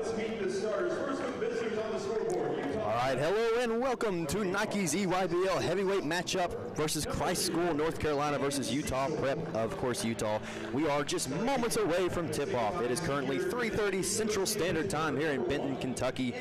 let's meet the starters. First with visitors on the scoreboard. All right, hello and welcome to Nike's EYBL heavyweight matchup versus Christ School, North Carolina versus Utah Prep, of course, Utah. We are just moments away from tip-off. It is currently 3:30 Central Standard Time here in Benton, Kentucky.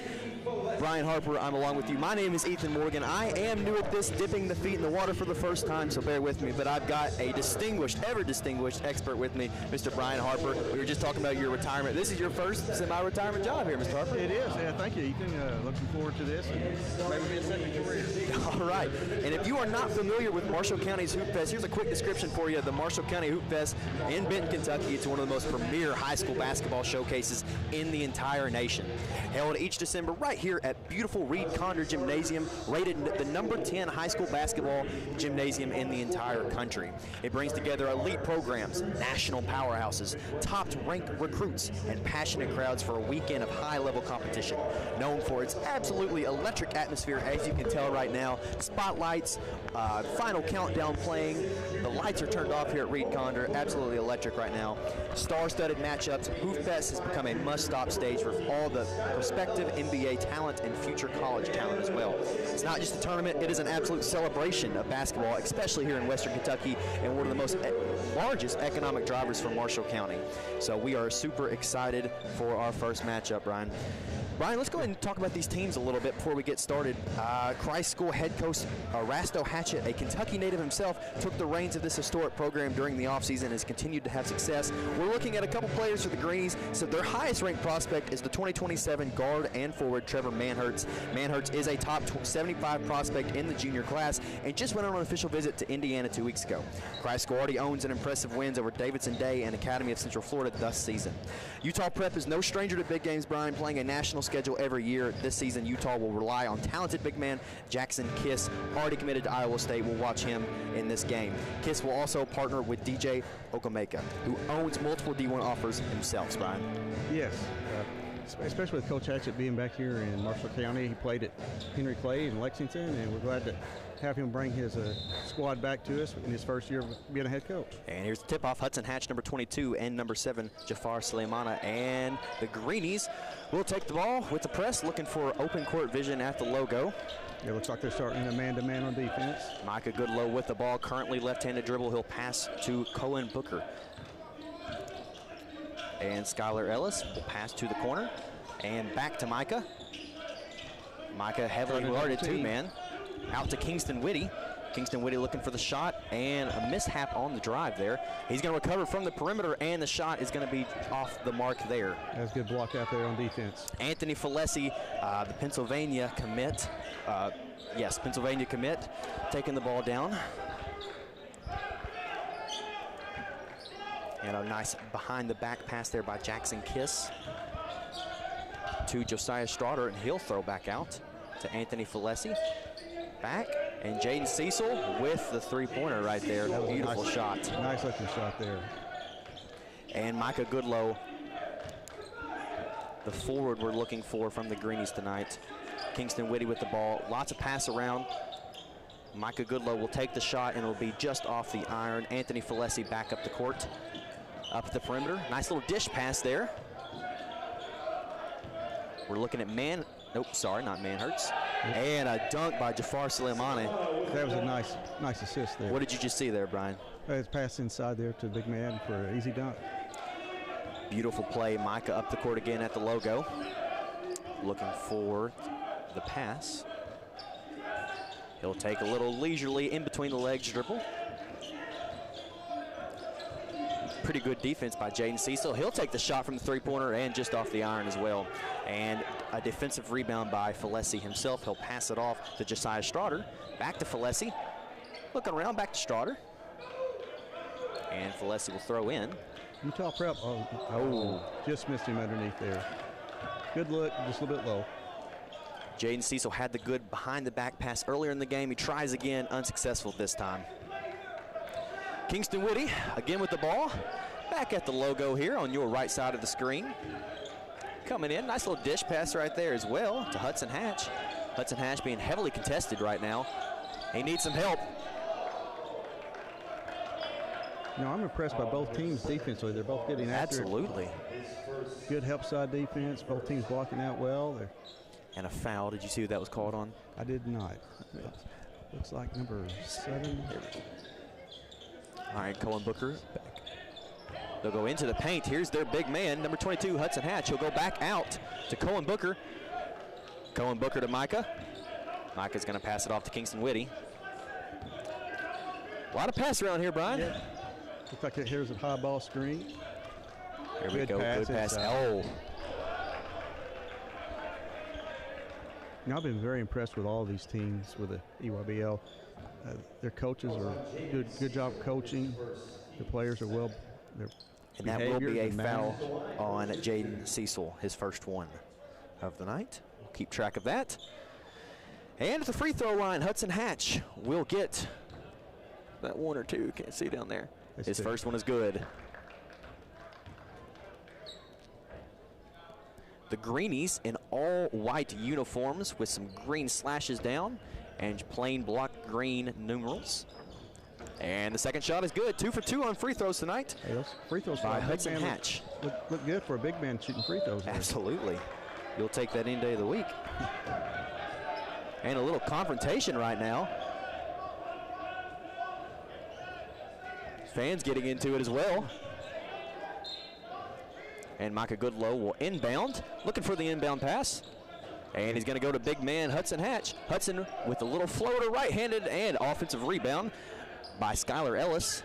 Brian Harper, I'm along with you. My name is Ethan Morgan. I am new at this, dipping the feet in the water for the first time, so bear with me. But I've got a distinguished, ever-distinguished expert with me, Mr. Brian Harper. We were just talking about your retirement. This is your first semi-retirement job here, Mr. Harper. It is. Yeah, thank you, Ethan. Looking forward to this. And maybe be a second career. All right. And if you are not familiar with Marshall County's Hoopfest, here's a quick description for you. The Marshall County Hoopfest in Benton, Kentucky. It's one of the most premier high school basketball showcases in the entire nation. Held each December right here at beautiful Reed Condor Gymnasium, rated the number 10 high school basketball gymnasium in the entire country. It brings together elite programs, national powerhouses, top-ranked recruits, and passionate crowds for a weekend of high-level competition. Known for its absolutely electric atmosphere, as you can tell right now. Spotlights, final countdown playing. The lights are turned off here at Reed Condor. Absolutely electric right now. Star-studded matchups. Hoopfest has become a must-stop stage for all the prospective NBA talent and future college talent as well. It's not just a tournament, it is an absolute celebration of basketball, especially here in Western Kentucky, and one of the most largest economic drivers for Marshall County. So we are super excited for our first matchup, Brian. Brian, let's go ahead and talk about these teams a little bit before we get started. Christ School head coach Rasto Hatchett, a Kentucky native himself, took the reins of this historic program during the offseason and has continued to have success. We're looking at a couple players for the Greenies. So their highest ranked prospect is the 2027 guard and forward Trevor Manhertz. Manhertz is a top 75 prospect in the junior class and just went on an official visit to Indiana 2 weeks ago. Christ School already owns an impressive wins over Davidson Day and Academy of Central Florida this season. Utah Prep is no stranger to big games, Brian, playing a national schedule every year. This season, Utah will rely on talented big man Jackson Kiss, already committed to Iowa State. We'll watch him in this game. Kiss will also partner with DJ Okameka, who owns multiple D1 offers himself, Brian. Yes, especially with Coach Hatchett being back here in Marshall County. He played at Henry Clay in Lexington, and we're glad to have him bring his squad back to us in his first year of being a head coach. And here's the tip-off. Hudson Hatch, number 22, and number 7, Jafar Suleimana. And the Greenies will take the ball with the press, looking for open court vision at the logo. It looks like they're starting a man-to-man on defense. Micah Goodlow with the ball, currently left-handed dribble. He'll pass to Cohen Booker. And Skylar Ellis will pass to the corner. And back to Micah. Micah heavily guarded too, man. Out to Kingston Whitty. Kingston Whitty looking for the shot, and a mishap on the drive there. He's going to recover from the perimeter, and the shot is going to be off the mark there. That's a good block out there on defense. Anthony Falesi, the Pennsylvania commit. Pennsylvania commit, taking the ball down. And a nice behind-the-back pass there by Jackson Kiss to Josiah Straughter, and he'll throw back out to Anthony Falesi. Back, and Jaden Cecil with the three-pointer right there. Beautiful shot. Nice looking shot there. And Micah Goodlow, the forward we're looking for from the Greenies tonight. Kingston Whitty with the ball. Lots of pass around. Micah Goodlow will take the shot, and it'll be just off the iron. Anthony Falesi back up the court, up the perimeter. Nice little dish pass there. We're looking at not Manhertz. And a dunk by Jafar Suleimani. That was a nice assist there. What did you just see there, Brian? It's passed inside there to the big man for an easy dunk. Beautiful play. Micah up the court again at the logo. Looking for the pass. He'll take a little leisurely in between the legs dribble. Pretty good defense by Jaden Cecil. He'll take the shot from the three-pointer and just off the iron as well. And a defensive rebound by Falesi himself. He'll pass it off to Josiah Straughter. Back to Falesi. Looking around, back to Straughter. And Falesi will throw in. Utah Prep, just missed him underneath there. Good look, just a little bit low. Jaden Cecil had the good behind-the-back pass earlier in the game. He tries again, unsuccessful this time. Kingston Whitty again with the ball. Back at the logo here on your right side of the screen. Coming in, nice little dish pass right there as well to Hudson Hatch. Hudson Hatch being heavily contested right now. He needs some help. You know, I'm impressed by both teams defensively. They're both getting after it. Absolutely. Good help side defense. Both teams blocking out well. And a foul. Did you see who that was called on? I did not. Looks like number 7. All right, Cohen Booker. They'll go into the paint. Here's their big man, number 22, Hudson Hatch. He'll go back out to Cohen Booker. Cohen Booker to Micah. Micah's going to pass it off to Kingston Whitty. A lot of pass around here, Brian. Yeah. Looks like here's a high ball screen. Here we go, good pass. Oh. You know, I've been very impressed with all of these teams with the EYBL. Their coaches are good job coaching. The players are well. And that will be a foul on Jaden Cecil, his first one of the night. We'll keep track of that. And at the free throw line, Hudson Hatch will get that 1 or 2. Can't see down there. His first one is good. The Greenies in all white uniforms with some green slashes down and plain block green numerals. And the second shot is good. 2 for 2 on free throws tonight. Hey, those free throws by Hudson Hatch. Look good for a big man shooting free throws. Absolutely. You'll take that any day of the week. And a little confrontation right now. Fans getting into it as well. And Micah Goodlow will inbound, looking for the inbound pass. And he's going to go to big man Hudson Hatch. Hudson with a little floater, right-handed, and offensive rebound by Skylar Ellis.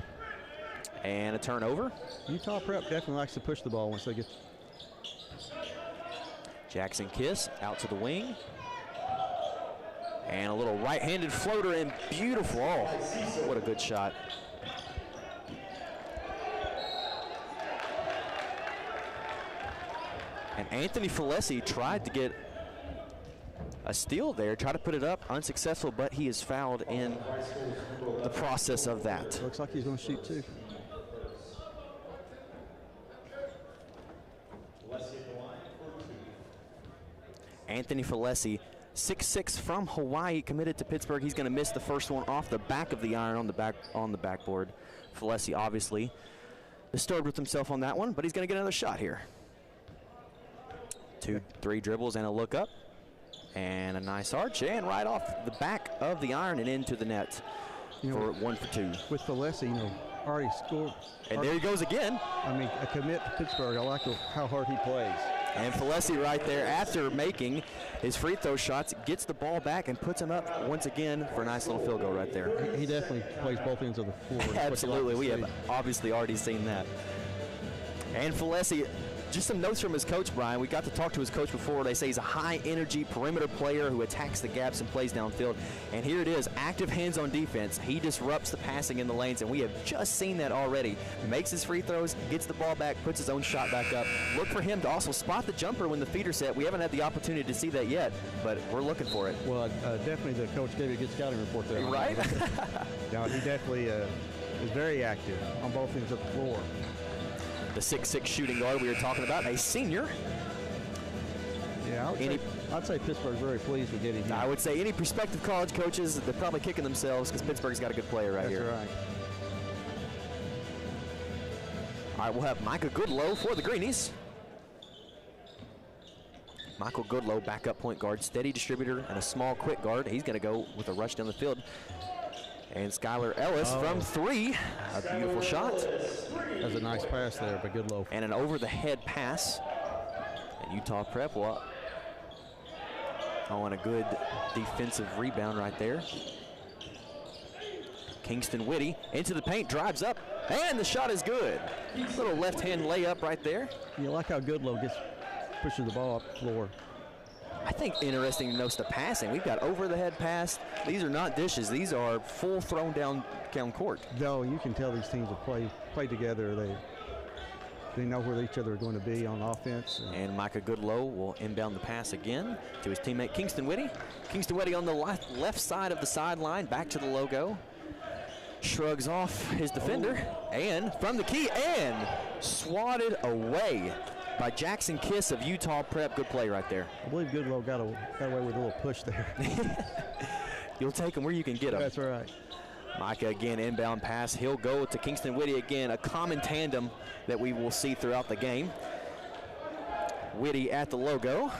And a turnover. Utah Prep definitely likes to push the ball once they get. Jackson Kiss out to the wing. And a little right-handed floater and beautiful. Oh, what a good shot. And Anthony Falesi tried to get a steal there, tried to put it up, unsuccessful, but he is fouled in the process of that. Looks like he's going to shoot 2. Anthony Falesi, 6'6" from Hawaii, committed to Pittsburgh. He's going to miss the first one off the back of the iron on the backboard. Falesi obviously disturbed with himself on that one, but he's going to get another shot here. 2, 3 dribbles and a look up. And a nice arch, and right off the back of the iron and into the net for 1 for 2. With Falesi, you know, already scored. And there he goes again. I mean, a commit to Pittsburgh. I like how hard he plays. And Falesi right there, after making his free throw shots, gets the ball back and puts him up once again for a nice little field goal right there. He definitely plays both ends of the floor. Absolutely, we have obviously already seen that. And Falesi, just some notes from his coach, Brian. We got to talk to his coach before. They say he's a high-energy perimeter player who attacks the gaps and plays downfield. And here it is, active hands-on defense. He disrupts the passing in the lanes, and we have just seen that already. Makes his free throws, gets the ball back, puts his own shot back up. Look for him to also spot the jumper when the feeder's set. We haven't had the opportunity to see that yet, but we're looking for it. Well, definitely the coach gave you a good scouting report there. Right? No, he definitely is very active on both ends of the floor. The 6'6" shooting guard we were talking about, a senior. Yeah, I'd say Pittsburgh's very pleased with getting him. I would say any prospective college coaches, they're probably kicking themselves because Pittsburgh's got a good player right here. That's right. All right, we'll have Micah Goodlow for the Greenies. Michael Goodlow, backup point guard, steady distributor, and a small quick guard. He's going to go with a rush down the field. And Skylar Ellis from 3, a beautiful shot. That's a nice pass there by Goodlow. And an over-the-head pass. And Utah Prep will on a good defensive rebound right there. Kingston Whitty into the paint, drives up, and the shot is good. Little left-hand layup right there. You like how Goodlow pushes the ball up the floor. I think interesting to note the passing. We've got over-the-head pass. These are not dishes. These are full thrown down court. No, you can tell these teams have played together. They know where each other are going to be on offense. And Micah Goodlow will inbound the pass again to his teammate Kingston Whitty. Kingston Whitty on the left side of the sideline, back to the logo. Shrugs off his defender, and from the key, and swatted away by Jackson Kiss of Utah Prep. Good play right there. I believe Goodlow got away with a little push there. You'll take them where you can get them. That's right. Micah again, inbound pass. He'll go to Kingston Whitty again, a common tandem that we will see throughout the game. Whitty at the logo.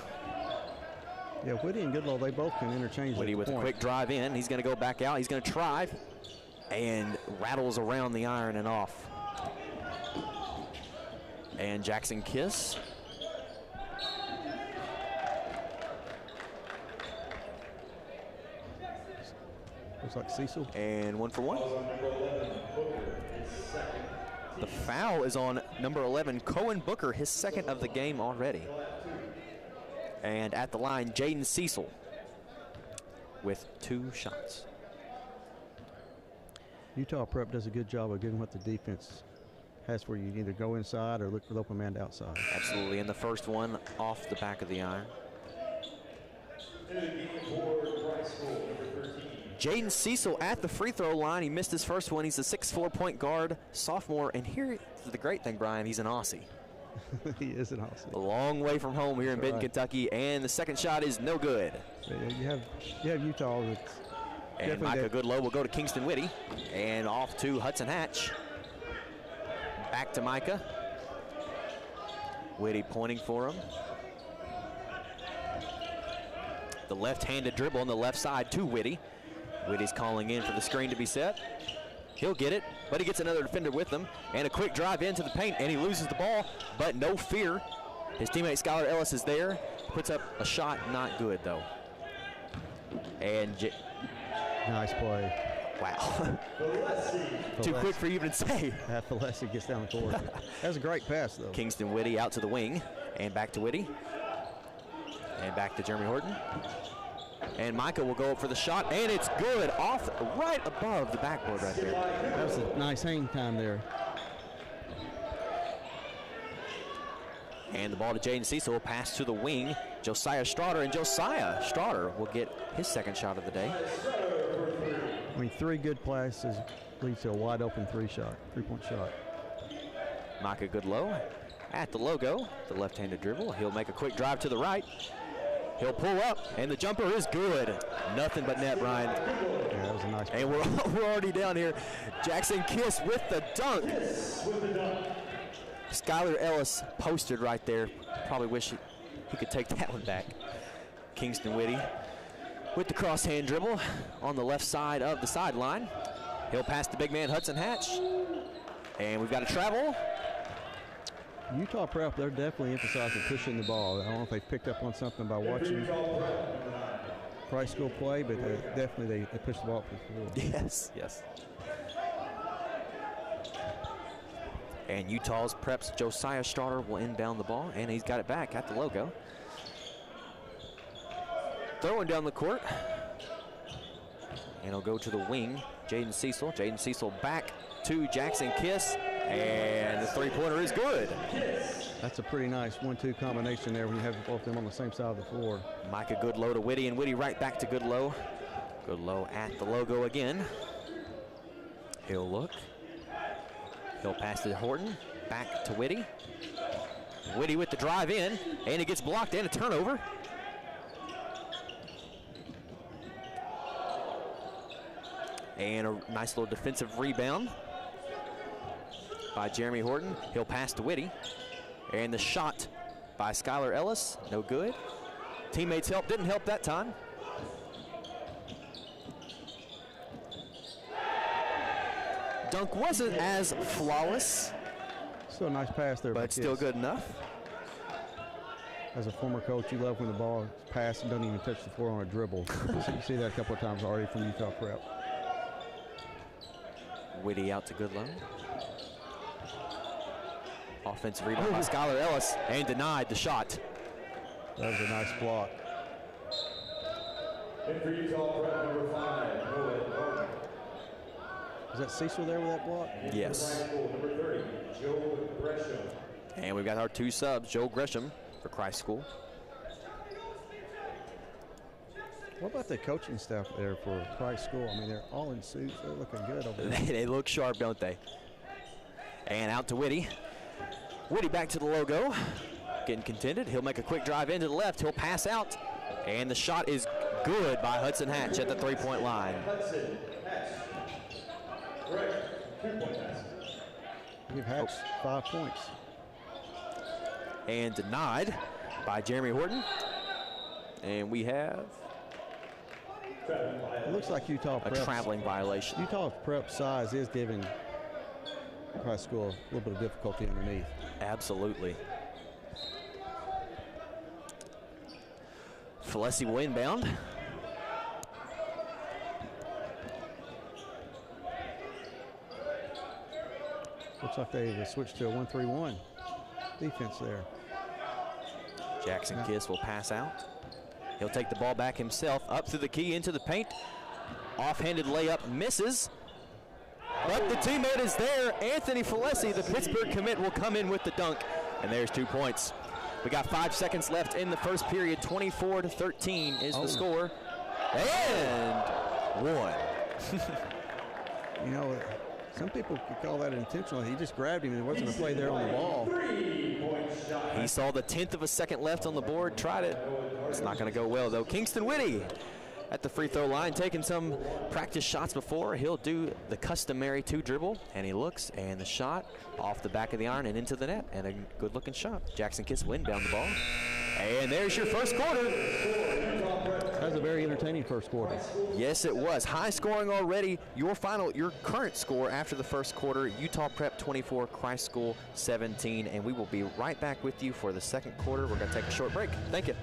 Yeah, Whitty and Goodlow, they both can interchange. Whitty with a quick drive in. He's going to go back out. He's going to try and rattles around the iron and off. And Jackson Kiss. Looks like Cecil. And 1 for 1. The foul is on number 11, Cohen Booker, his second of the game already. And at the line, Jaden Cecil with 2 shots. Utah Prep does a good job of getting what the defense has for you. You either go inside or look for the open man outside. Absolutely, and the first one off the back of the iron. Jaden Cecil at the free throw line. He missed his first one. He's a 6'4" point guard, sophomore. And here's the great thing, Brian, he's an Aussie. He is an Aussie. A long way from home here in Benton, Kentucky. And the second shot is no good. Yeah, you have Utah. And Micah Goodlow will go to Kingston Whitty. And off to Hudson Hatch. Back to Micah. Whitty pointing for him. The left-handed dribble on the left side to Whitty. Whitty's calling in for the screen to be set. He'll get it, but he gets another defender with him. And a quick drive into the paint, and he loses the ball, but no fear. His teammate Skylar Ellis is there. Puts up a shot, not good though. And nice play. Wow. Too quick for you even to say. Valesi gets down the court. That's a great pass though. Kingston Whitty out to the wing, and back to Whitty. And back to Jeremy Horton. And Micah will go up for the shot, and it's good, off right above the backboard right there. That was a nice hang time there. And the ball to Jaden Cecil will pass to the wing, Josiah Straughter, and Josiah Straughter will get his second shot of the day. I mean, 3 good passes leads to a wide open 3-point shot. Micah Goodlow at the logo, the left-handed dribble. He'll make a quick drive to the right. He'll pull up, and the jumper is good. Nothing but net, Brian. Yeah, that was a nice play. And we're already down here. Jackson Kiss with the dunk. Skylar Ellis posted right there. Probably wish he could take that one back. Kingston Whitty with the cross-hand dribble on the left side of the sideline. He'll pass the big man Hudson Hatch. And we've got a travel. Utah Prep, they're definitely emphasizing pushing the ball. I don't know if they picked up on something by watching Price School play, but definitely they push the ball up the field. Yes, yes. And Utah's Prep's Josiah Straughter will inbound the ball, and he's got it back at the logo. Throwing down the court. And he'll go to the wing, Jaden Cecil. Jaden Cecil back to Jackson Kiss, and the 3-pointer is good. That's a pretty nice 1-2 combination there when you have both of them on the same side of the floor. Micah Goodlow to Whitty, and Whitty right back to Goodlow. Goodlow at the logo again. He'll look. He'll pass to Horton, back to Whitty. Whitty with the drive in, and it gets blocked and a turnover. And a nice little defensive rebound by Jeremy Horton. He'll pass to Whitty. And the shot by Skylar Ellis, no good. Teammates help, didn't help that time. Dunk wasn't as flawless. Still a nice pass there. But still good enough. As a former coach, you love when the ball is passed and doesn't even touch the floor on a dribble. You see that a couple of times already from Utah Prep. Whitty out to Goodlow. Offensive rebound by Skylar Ellis, and denied the shot. That was a nice block. And for Utah Prep, number 5, Noah. Is that Cecil there with that block? Yes. Number 30, Joe Gresham. And we've got our 2 subs, Joe Gresham for Christ School. What about the coaching staff there for Price School? I mean, they're all in suits. They're looking good over there. They look sharp, don't they? And out to Whitty. Whitty back to the logo. Getting contended. He'll make a quick drive into the left. He'll pass out. And the shot is good by Hudson Hatch at the 3-point line. Give Hacks 5 points. And denied by Jeremy Horton. And we have It looks like Utah a Prep's, traveling violation. Utah Prep size is giving high school a little bit of difficulty underneath. Absolutely. Falesi will inbound. Looks like they've switched to a 1-3-1 defense there. Jackson Kiss will pass out. He'll take the ball back himself, up through the key, into the paint. Offhanded layup misses. But the teammate is there. Anthony Falesi, the Pittsburgh commit, will come in with the dunk. And there's 2 points. We got 5 seconds left in the first period. 24-13 is the score. And 1. You know, some people could call that intentional. He just grabbed him and there wasn't a play there on the ball. He saw the 10th of a second left on the board, tried it. It's not going to go well, though. Kingston Whitty at the free throw line, taking some practice shots before. He'll do the customary 2 dribble, and he looks, and the shot off the back of the iron and into the net, and a good-looking shot. Jackson Kiss will inbound the ball. And there's your first quarter. That was a very entertaining first quarter. Yes, it was. High scoring already. Your current score after the first quarter, Utah Prep 24, Christ School 17, and we will be right back with you for the second quarter. We're going to take a short break. Thank you.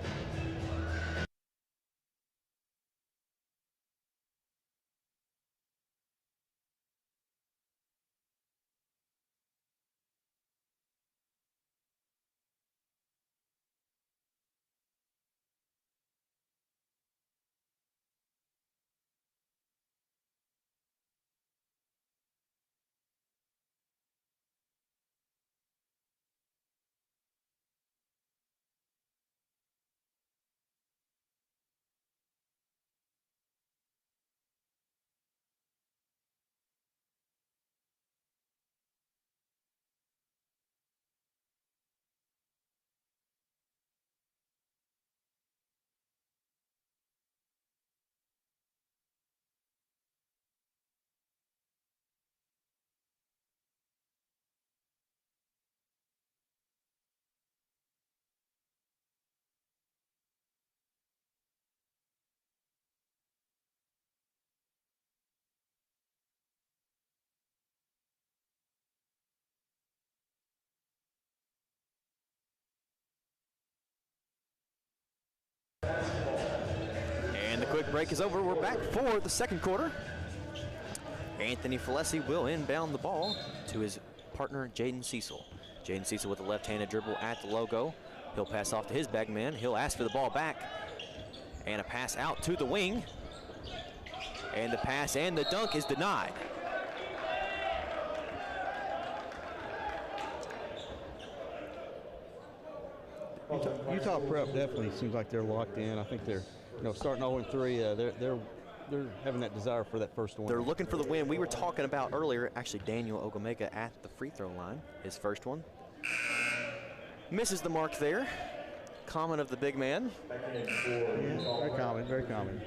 And the quick break is over. We're back for the second quarter. Anthony Falesi will inbound the ball to his partner, Jaden Cecil. Jaden Cecil with a left-handed dribble at the logo. He'll pass off to his bag man. He'll ask for the ball back. And a pass out to the wing. And the pass and the dunk is denied. Utah Prep definitely seems like they're locked in. I think they're, starting 0-3. They're having that desire for that first one. They're looking for the win. We were talking about earlier, actually, Daniel Ogomega at the free throw line, his first one. Misses the mark there. Common of the big man. Yeah, very common, very common.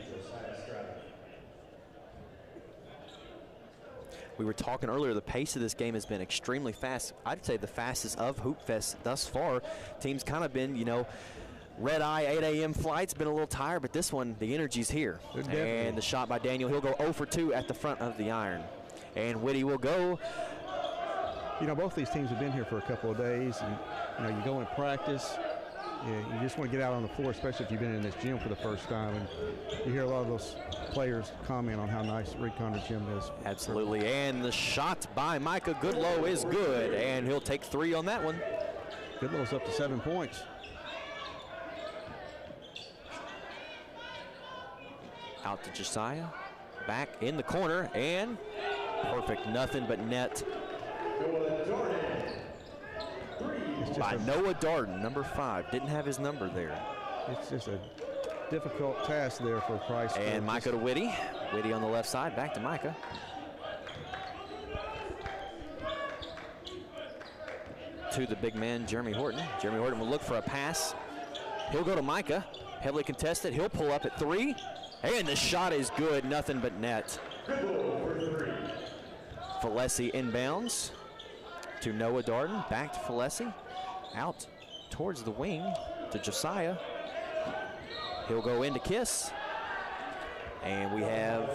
We were talking earlier, the pace of this game has been extremely fast. I'd say the fastest of Hoopfest thus far. Teams kind of been, red eye, 8 a.m. flights, been a little tired, but this one, the energy's here. And the shot by Daniel, he'll go 0 for 2 at the front of the iron. And Whitty will go. Both these teams have been here for a couple of days, and, you go in practice. You just want to get out on the floor, especially if you've been in this gym for the first time. And you hear a lot of those players comment on how nice Reed Conner's gym is. Absolutely, and the shot by Micah Goodlow is good, and he'll take 3 on that one. Goodlow's up to 7 points. Out to Josiah, back in the corner, and perfect, nothing but net. By Noah Darden, number 5. Didn't have his number there. It's just a difficult task there for Price. And Micah to Whitty. Whitty on the left side, back to Micah. To the big man, Jeremy Horton. Jeremy Horton will look for a pass. He'll go to Micah, heavily contested. He'll pull up at 3. And the shot is good, nothing but net. Falesi inbounds to Noah Darden. Back to Falesi. Out towards the wing to Josiah. He'll go in to Kiss. And we have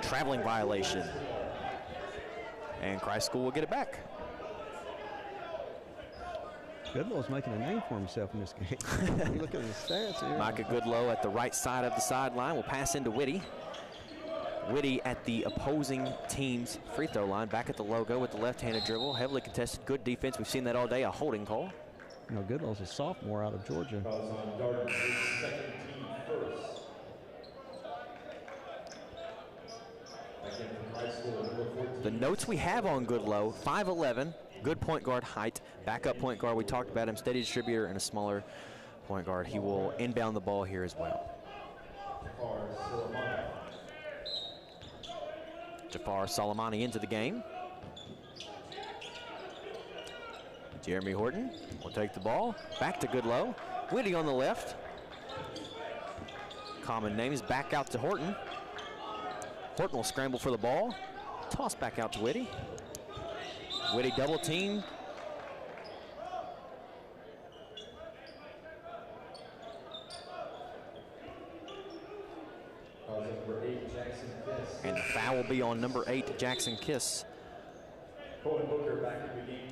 traveling violation. And Christ School will get it back. Goodlow's making a name for himself in this game. You look at his stats here. Micah Goodlow at the right side of the sideline will pass into Whitty. Whitty at the opposing team's free throw line, back at the logo with the left-handed dribble. Heavily contested, good defense. We've seen that all day, a holding call. You know, Goodlow's a sophomore out of Georgia. The notes we have on Goodlow, 5'11", good point guard height, backup point guard. We talked about him, steady distributor and a smaller point guard. He will inbound the ball here as well. Jafar Soleimani into the game. Jeremy Horton will take the ball. Back to Goodlow. Whitty on the left. Common names back out to Horton. Horton will scramble for the ball. Toss back out to Whitty. Whitty double team. And the foul will be on number 8, Jackson Kiss.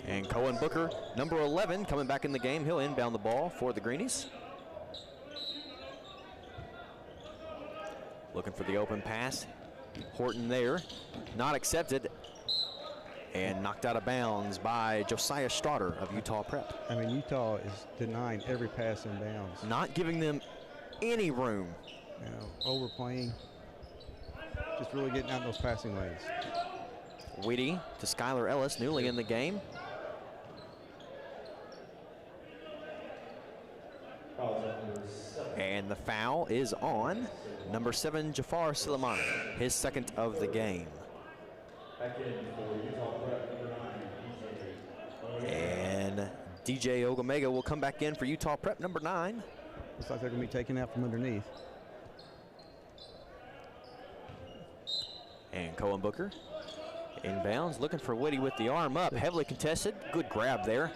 And Cohen Booker, number 11, coming back in the game. He'll inbound the ball for the Greenies. Looking for the open pass. Horton there, not accepted. And knocked out of bounds by Josiah Stauder of Utah Prep. I mean, Utah is denying every pass in bounds. Not giving them any room. You know, overplaying. Just really getting out in those passing lanes. Whitty to Skylar Ellis, newly in the game. And the foul is on number 7, Jafar Soleimani, his second of the game. And DJ Ogomega will come back in for Utah Prep, number 9. Looks like they're going to be taken out from underneath. And Cohen Booker inbounds, looking for Whitty with the arm up, heavily contested. Good grab there,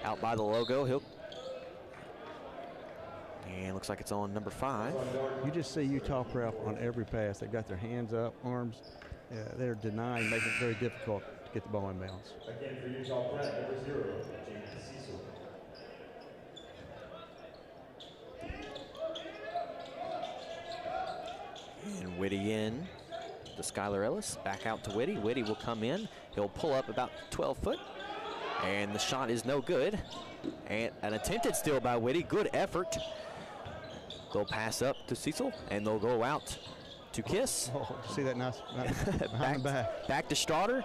out by the logo. And looks like it's on number 5. You just see Utah Prep on every pass. They've got their hands up, arms. They're denying, making it very difficult to get the ball in bounds. Again for Utah Prep, number 0, James Cecil. And Whitty in to Skylar Ellis, back out to Whitty. Whitty will come in. He'll pull up about 12 foot. And the shot is no good. And an attempted steal by Whitty. Good effort. They'll pass up to Cecil, and they'll go out to Kiss. Oh, see that nice back to Stauder.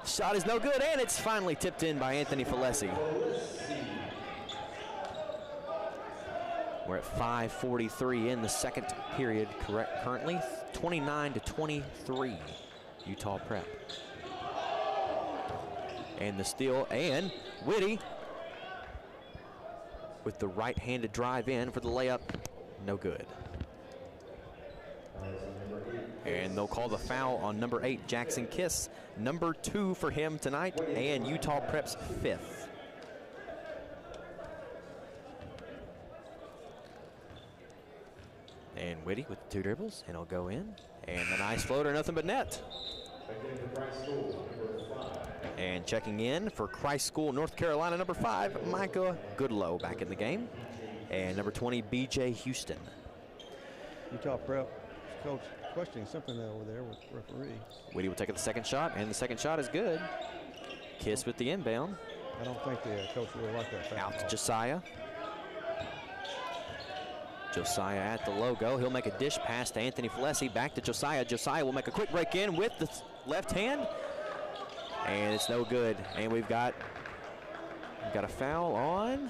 Shot is no good, and it's finally tipped in by Anthony Falesi. We're at 5:43 in the second period currently. 29-23, Utah Prep. And the steal, and Whitty with the right-handed drive in for the layup. No good. And they'll call the foul on number 8, Jackson Kiss. Number 2 for him tonight, and Utah Prep's 5th. And Whitty with the 2 dribbles, and he'll go in. And a nice floater, nothing but net. And checking in for Christ School, North Carolina, number 5, Micah Goodlow back in the game. And number 20, B.J. Houston. Utah Prep coach questioning something over there with the referee. Whitty will take the second shot, and the second shot is good. Kiss with the inbound. I don't think the coach really liked that. Out to Josiah. Josiah at the logo. He'll make a dish pass to Anthony Falesi. Back to Josiah. Josiah will make a quick break in with the left hand. And it's no good. And we've got a foul on.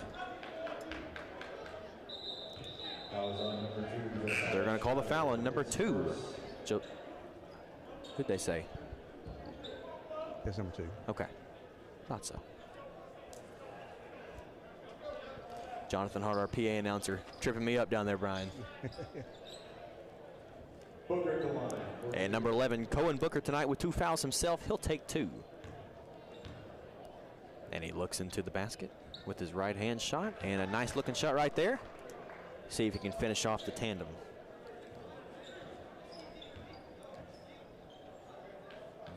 They're going to call the foul on number 2. Who'd they say? That's number 2. Okay. Thought so. Jonathan Hart, our PA announcer, tripping me up down there, Brian. Booker, and number 11, Cohen Booker tonight with 2 fouls himself. He'll take 2. And he looks into the basket with his right hand shot, and a nice looking shot right there. See if he can finish off the tandem.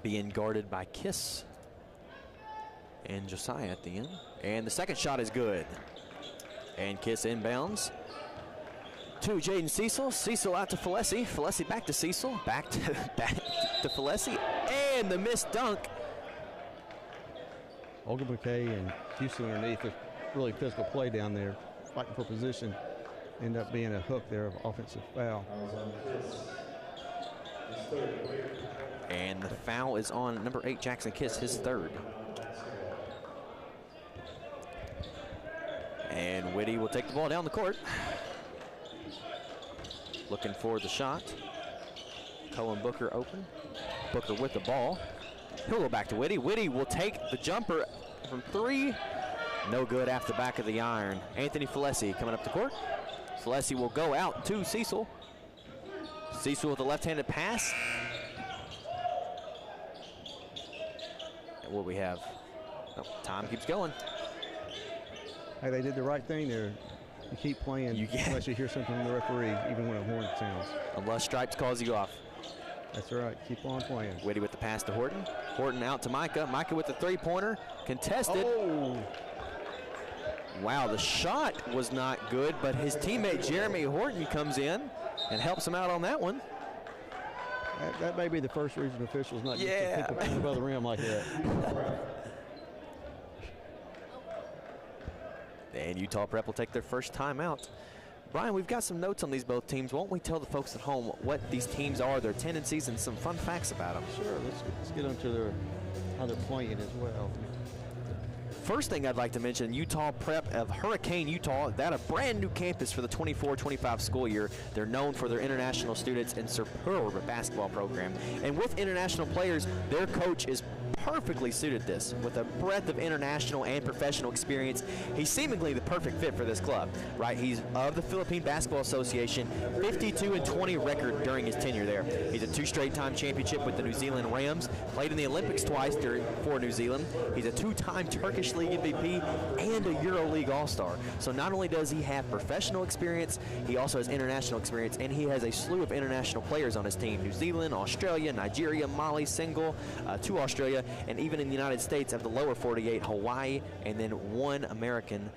Being guarded by Kiss and Josiah at the end. And the second shot is good. And Kiss inbounds to Jaden Cecil. Cecil out to Falesi. Falesi back to Cecil. Back to Falesi. And the missed dunk. Olga McKay and Houston underneath. There's really physical play down there, fighting for position. End up being a hook there of offensive foul. And the foul is on number 8, Jackson Kiss, his third. And Whitty will take the ball down the court. Looking for the shot. Cohen Booker open. Booker with the ball. He'll go back to Whitty. Whitty will take the jumper from 3. No good after the back of the iron. Anthony Falesi coming up the court. Falesi will go out to Cecil. Cecil with a left-handed pass. And what we have? Oh, time keeps going. Hey, they did the right thing there. You keep playing unless you hear something from the referee, even when a horn sounds. Unless Stripes calls you off. That's right. Keep on playing. Whitty with the pass to Horton. Horton out to Micah. Micah with the three-pointer. Contested. Oh! Wow, the shot was not good, but his teammate Jeremy Horton comes in and helps him out on that one. That may be the first reason officials not used to people above the rim like that. And Utah Prep will take their first timeout. Brian, we've got some notes on these both teams. Won't we tell the folks at home what these teams are, their tendencies, and some fun facts about them? Sure, let's get into how they're playing as well. First thing I'd like to mention, Utah Prep of Hurricane, Utah. That a brand new campus for the 24-25 school year. They're known for their international students and superb basketball program. And with international players, their coach is perfectly suited this. With a breadth of international and professional experience, he's seemingly the perfect fit for this club, right? He's of the Philippine Basketball Association, 52-20 record during his tenure there. He's a 2 straight-time championship with the New Zealand Rams, played in the Olympics twice for New Zealand. He's a 2-time Turkish League MVP and a EuroLeague All-Star. So not only does he have professional experience, he also has international experience, and he has a slew of international players on his team. New Zealand, Australia, Nigeria, Mali, single to Australia, and even in the United States of the lower 48, Hawaii, and then 1 American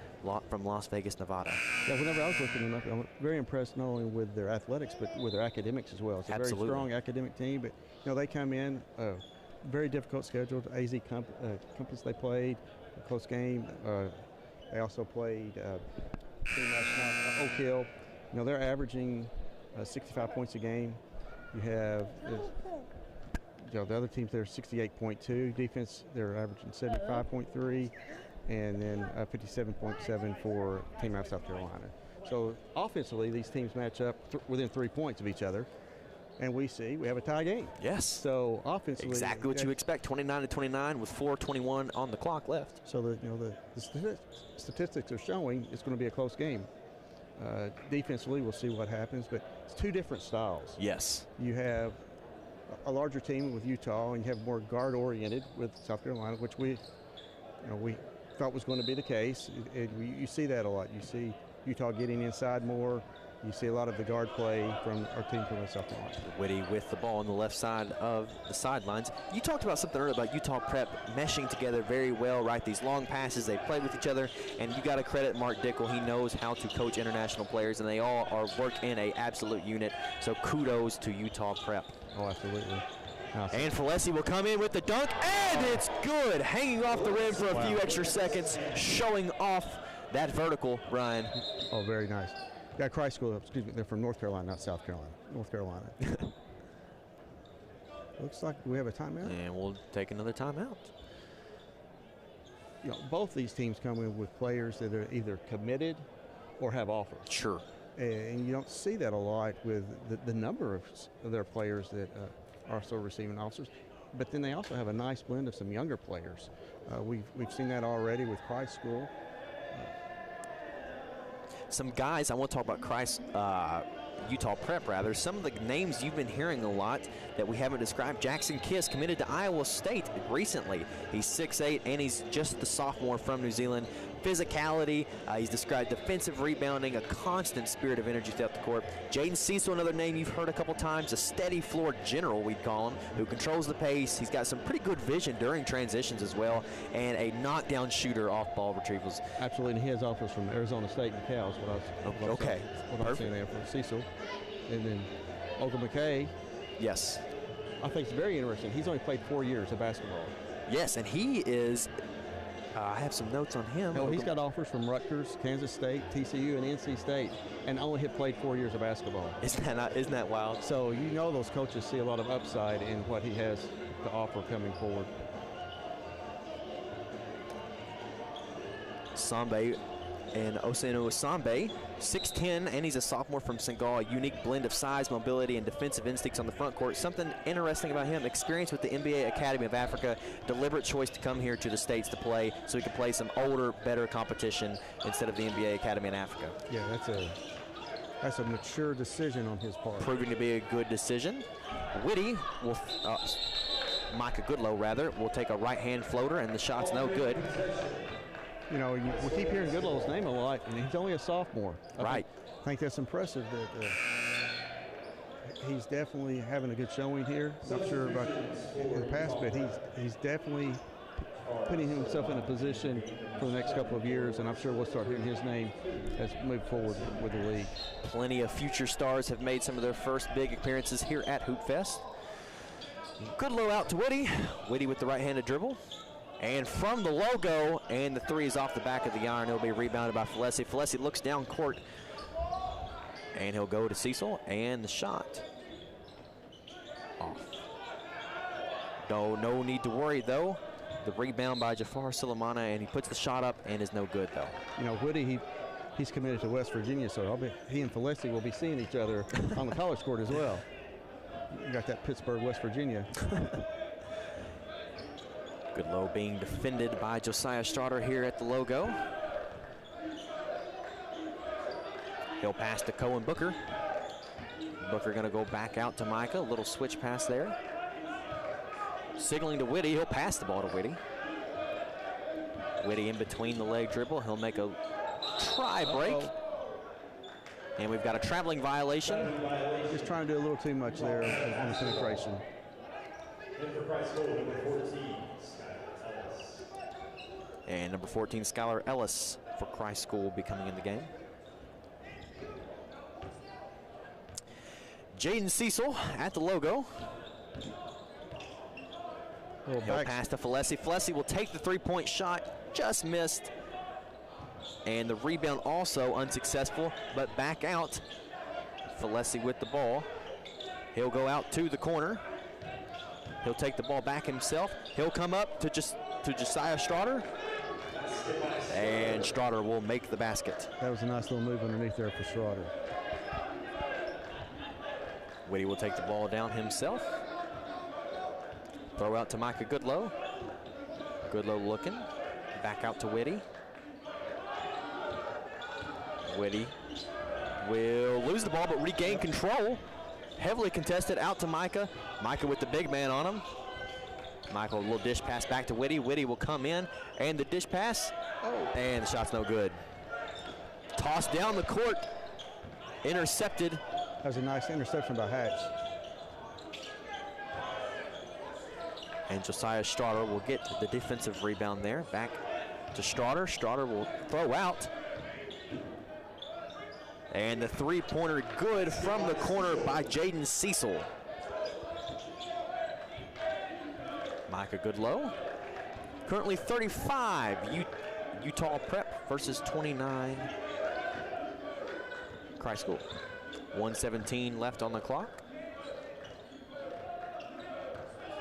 from Las Vegas, Nevada. Yeah, whenever I was looking them up, I'm very impressed not only with their athletics, but with their academics as well. It's a very strong academic team, but they come in, very difficult schedule. AZ Compass they played, a close game. They also played team last night, Oak Hill. They're averaging 65 points a game. You have the other teams there, 68.2. Defense, they're averaging 75.3, and then 57.7 for team out of South Carolina. So offensively, these teams match up within 3 points of each other, and we have a tie game. Yes. So offensively, exactly what you expect. 29-29 with 4:21 on the clock left. So the statistics are showing it's going to be a close game. Defensively, we'll see what happens, but it's 2 different styles. Yes. You have a larger team with Utah, and you have more guard-oriented with South Carolina, which we thought was going to be the case. You see that a lot. You see Utah getting inside more. You see a lot of the guard play from our team from South Carolina. Whitty with the ball on the left side of the sidelines. You talked about something earlier about Utah Prep meshing together very well, right? These long passes, they play with each other, and you got to credit Mark Dickel. He knows how to coach international players, and they all work in an absolute unit. So kudos to Utah Prep. Oh, absolutely. Awesome. And Falesi will come in with the dunk, and it's good. Hanging off the rim for a few extra seconds, showing off that vertical, Brian. Oh, very nice. Yeah, Christ School, excuse me, they're from North Carolina, not South Carolina. North Carolina. Looks like we have a timeout. And we'll take another timeout. Both these teams come in with players that are either committed or have offers. Sure. And you don't see that a lot with the number of their players that are also receiving offers. But then they also have a nice blend of some younger players. We've seen that already with Christ School. Some guys, I want to talk about Christ Utah Prep rather, some of the names you've been hearing a lot that we haven't described. Jackson Kiss committed to Iowa State recently. He's 6'8", and he's just the sophomore from New Zealand. Physicality, he's described defensive rebounding, a constant spirit of energy throughout the court. Jaden Cecil, another name you've heard a couple times, a steady floor general, we'd call him, who controls the pace. He's got some pretty good vision during transitions as well, and a knockdown shooter off ball retrievals. Absolutely, and he has offers from Arizona State and Cal. Okay, what I'm saying there for Cecil. And then Olga McKay. Yes. I think it's very interesting. He's only played 4 years of basketball. Yes, and he is, I have some notes on him. Well, he's got offers from Rutgers, Kansas State, TCU, and NC State, and only have played 4 years of basketball. Isn't that wild? So you know those coaches see a lot of upside in what he has to offer coming forward. Sambe and Osenu Sambe, 6'10", and he's a sophomore from Senegal. A unique blend of size, mobility, and defensive instincts on the front court. Something interesting about him, experience with the NBA Academy of Africa, deliberate choice to come here to the States to play so he can play some older, better competition instead of the NBA Academy in Africa. Yeah, that's a mature decision on his part. Proving to be a good decision. Whitty will, Micah Goodlow rather, will take a right-hand floater, and the shot's no good. You know, we keep hearing Goodlow's name a lot, and he's only a sophomore. Right. I think that's impressive that he's definitely having a good showing here. Not sure about in the past, but he's definitely putting himself in a position for the next couple of years, and I'm sure we'll start hearing his name as we move forward with the league. Plenty of future stars have made some of their first big appearances here at Hoopfest. Goodlow out to Whitty. Whitty with the right-handed dribble. And from the logo, and the three is off the back of the iron. It'll be rebounded by Falesi. Falesi looks down court, and he'll go to Cecil, and the shot off. No need to worry, though. The rebound by Jafar Sulemana, and he puts the shot up and is no good, though. You know, Whitty, he's committed to West Virginia, so I'll bet he and Falesi will be seeing each other on the college court as well. You got that Pittsburgh, West Virginia. Goodlow being defended by Josiah Strotter here at the logo. He'll pass to Cohen Booker. Booker gonna go back out to Micah. A little switch pass there. Signaling to Whitty, he'll pass the ball to Whitty. Whitty in between the leg dribble. He'll make a try break. And we've got a traveling violation. Just trying to do a little too much there on the penetration. And number 14, Skylar Ellis for Christ School will be coming in the game. Jaden Cecil at the logo. He'll pass to Falesi. Falesi will take the three-point shot, just missed. And the rebound also unsuccessful, but back out. Falesi with the ball. He'll go out to the corner. He'll take the ball back himself. He'll come up to Josiah Strotter. And Strotter will make the basket. That was a nice little move underneath there for Strotter. Whitty will take the ball down himself. Throw out to Micah Goodlow. Goodlow looking. Back out to Whitty. Whitty will lose the ball but regain control. Heavily contested out to Micah. Micah with the big man on him. Michael, a little dish pass back to Whitty. Whitty will come in, and the dish pass, and the shot's no good. Tossed down the court, intercepted. That was a nice interception by Hatch. And Josiah Strotter will get the defensive rebound there. Back to Strotter. Strotter will throw out. And the three-pointer good from the corner by Jaden Cecil. Micah Goodlow, currently 35, Utah Prep versus 29, Christ School. 1:17 left on the clock.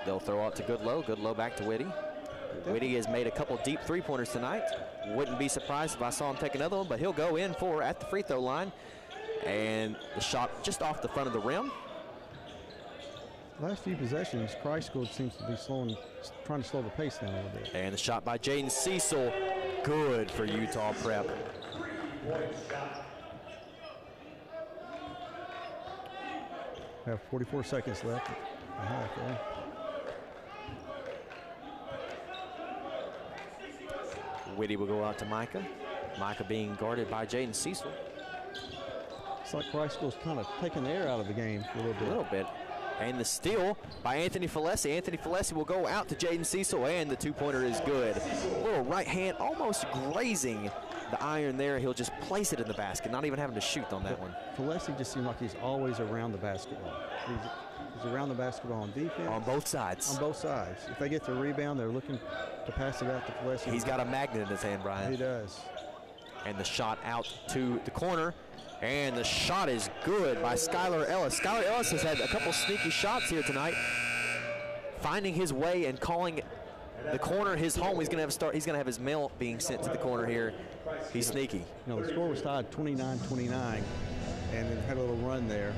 They'll throw out to Goodlow. Goodlow back to Whitty. Whitty has made a couple deep three-pointers tonight. Wouldn't be surprised if I saw him take another one, but he'll go in for at the free throw line. And the shot just off the front of the rim. Last few possessions, Christ School seems to be trying to slow the pace down a little bit. And the shot by Jaden Cecil, good for Utah Prep. Have 44 seconds left. A half there. Whitty will go out to Micah. Micah being guarded by Jaden Cecil. It's like Rice School's kind of taking the air out of the game for a little bit. A little bit. And the steal by Anthony Falesi. Anthony Falesi will go out to Jaden Cecil, and the two-pointer is good. A little right hand almost grazing the iron there. He'll just place it in the basket, not even having to shoot on that one. Falesi just seems like he's always around the basketball. He's around the basketball on defense. On both sides. On both sides. If they get the rebound, they're looking to pass it out to Falesi. He's got a magnet in his hand, Brian. He does. And the shot out to the corner. And the shot is good by Skylar Ellis. Skylar Ellis has had a couple sneaky shots here tonight, finding his way and calling the corner his home. He's going to have his mail being sent to the corner here. He's sneaky. You know, the score was tied 29-29, and then had a little run there.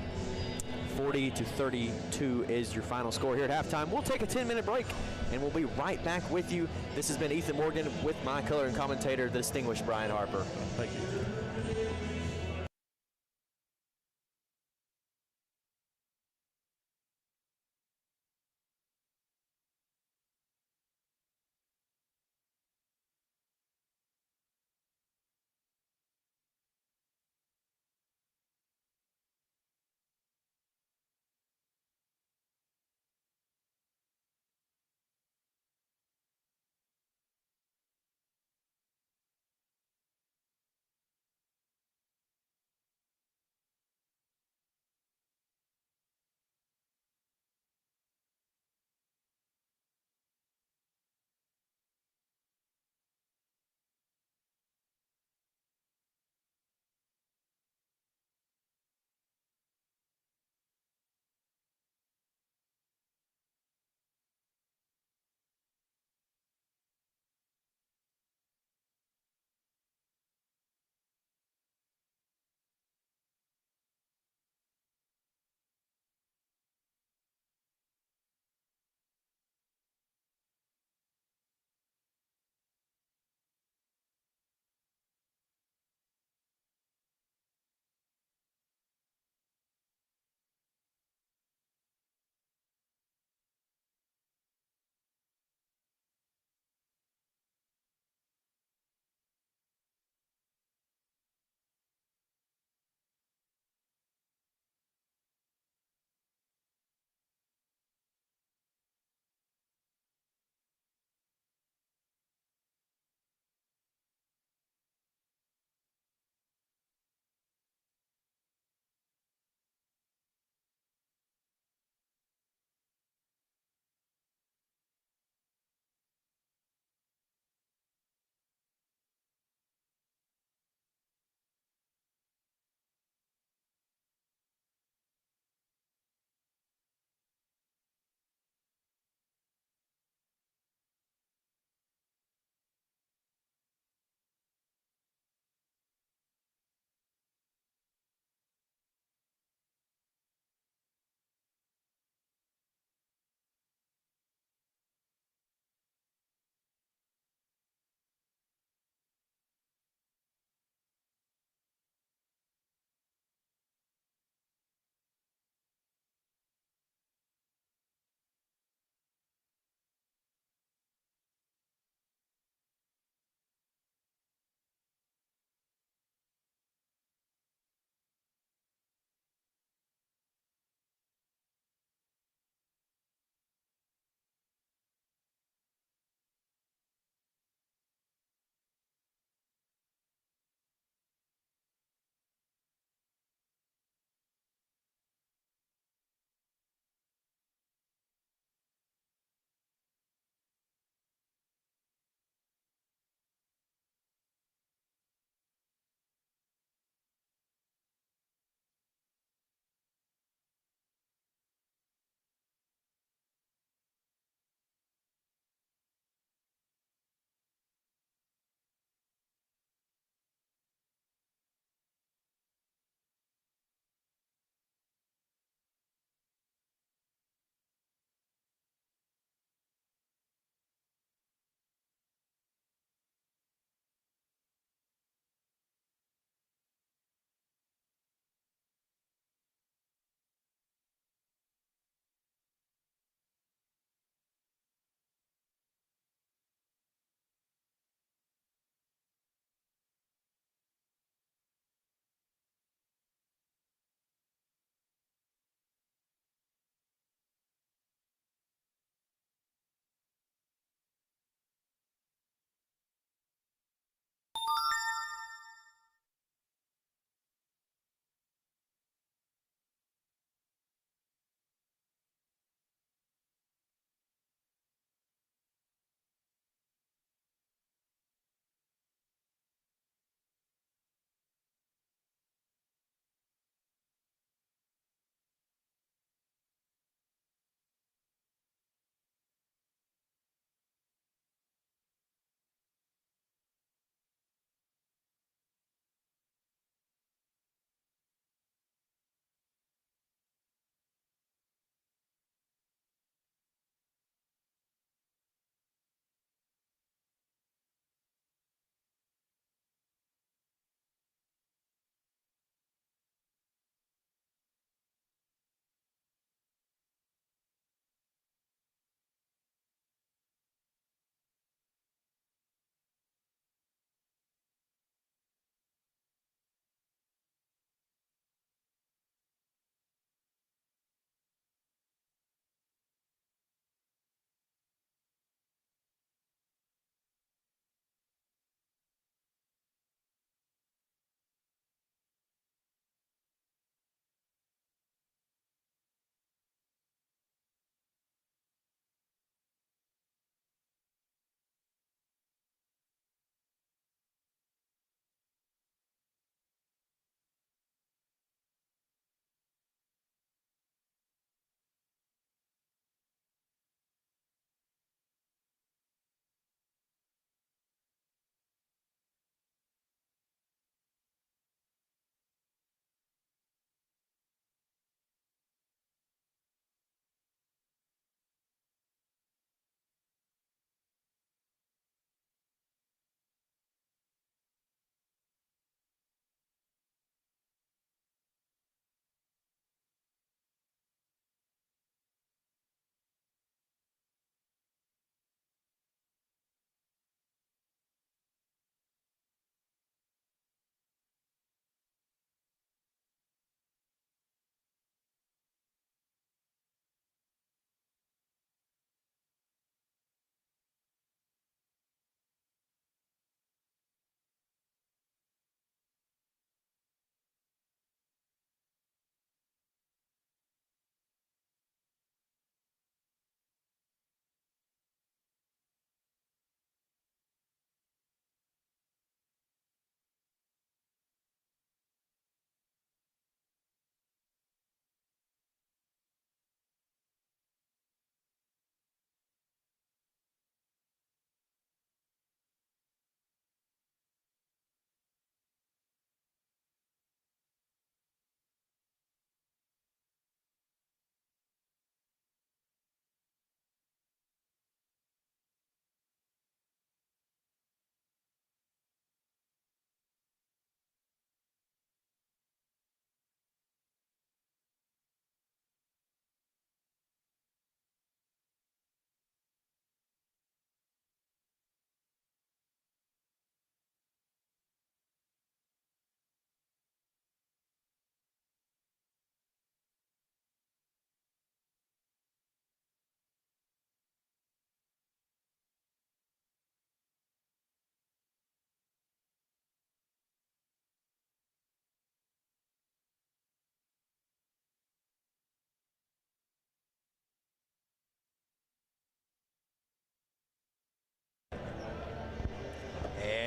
40-32 is your final score here at halftime. We'll take a 10-minute break, and we'll be right back with you. This has been Ethan Morgan with my color and commentator, the distinguished Brian Harper. Thank you.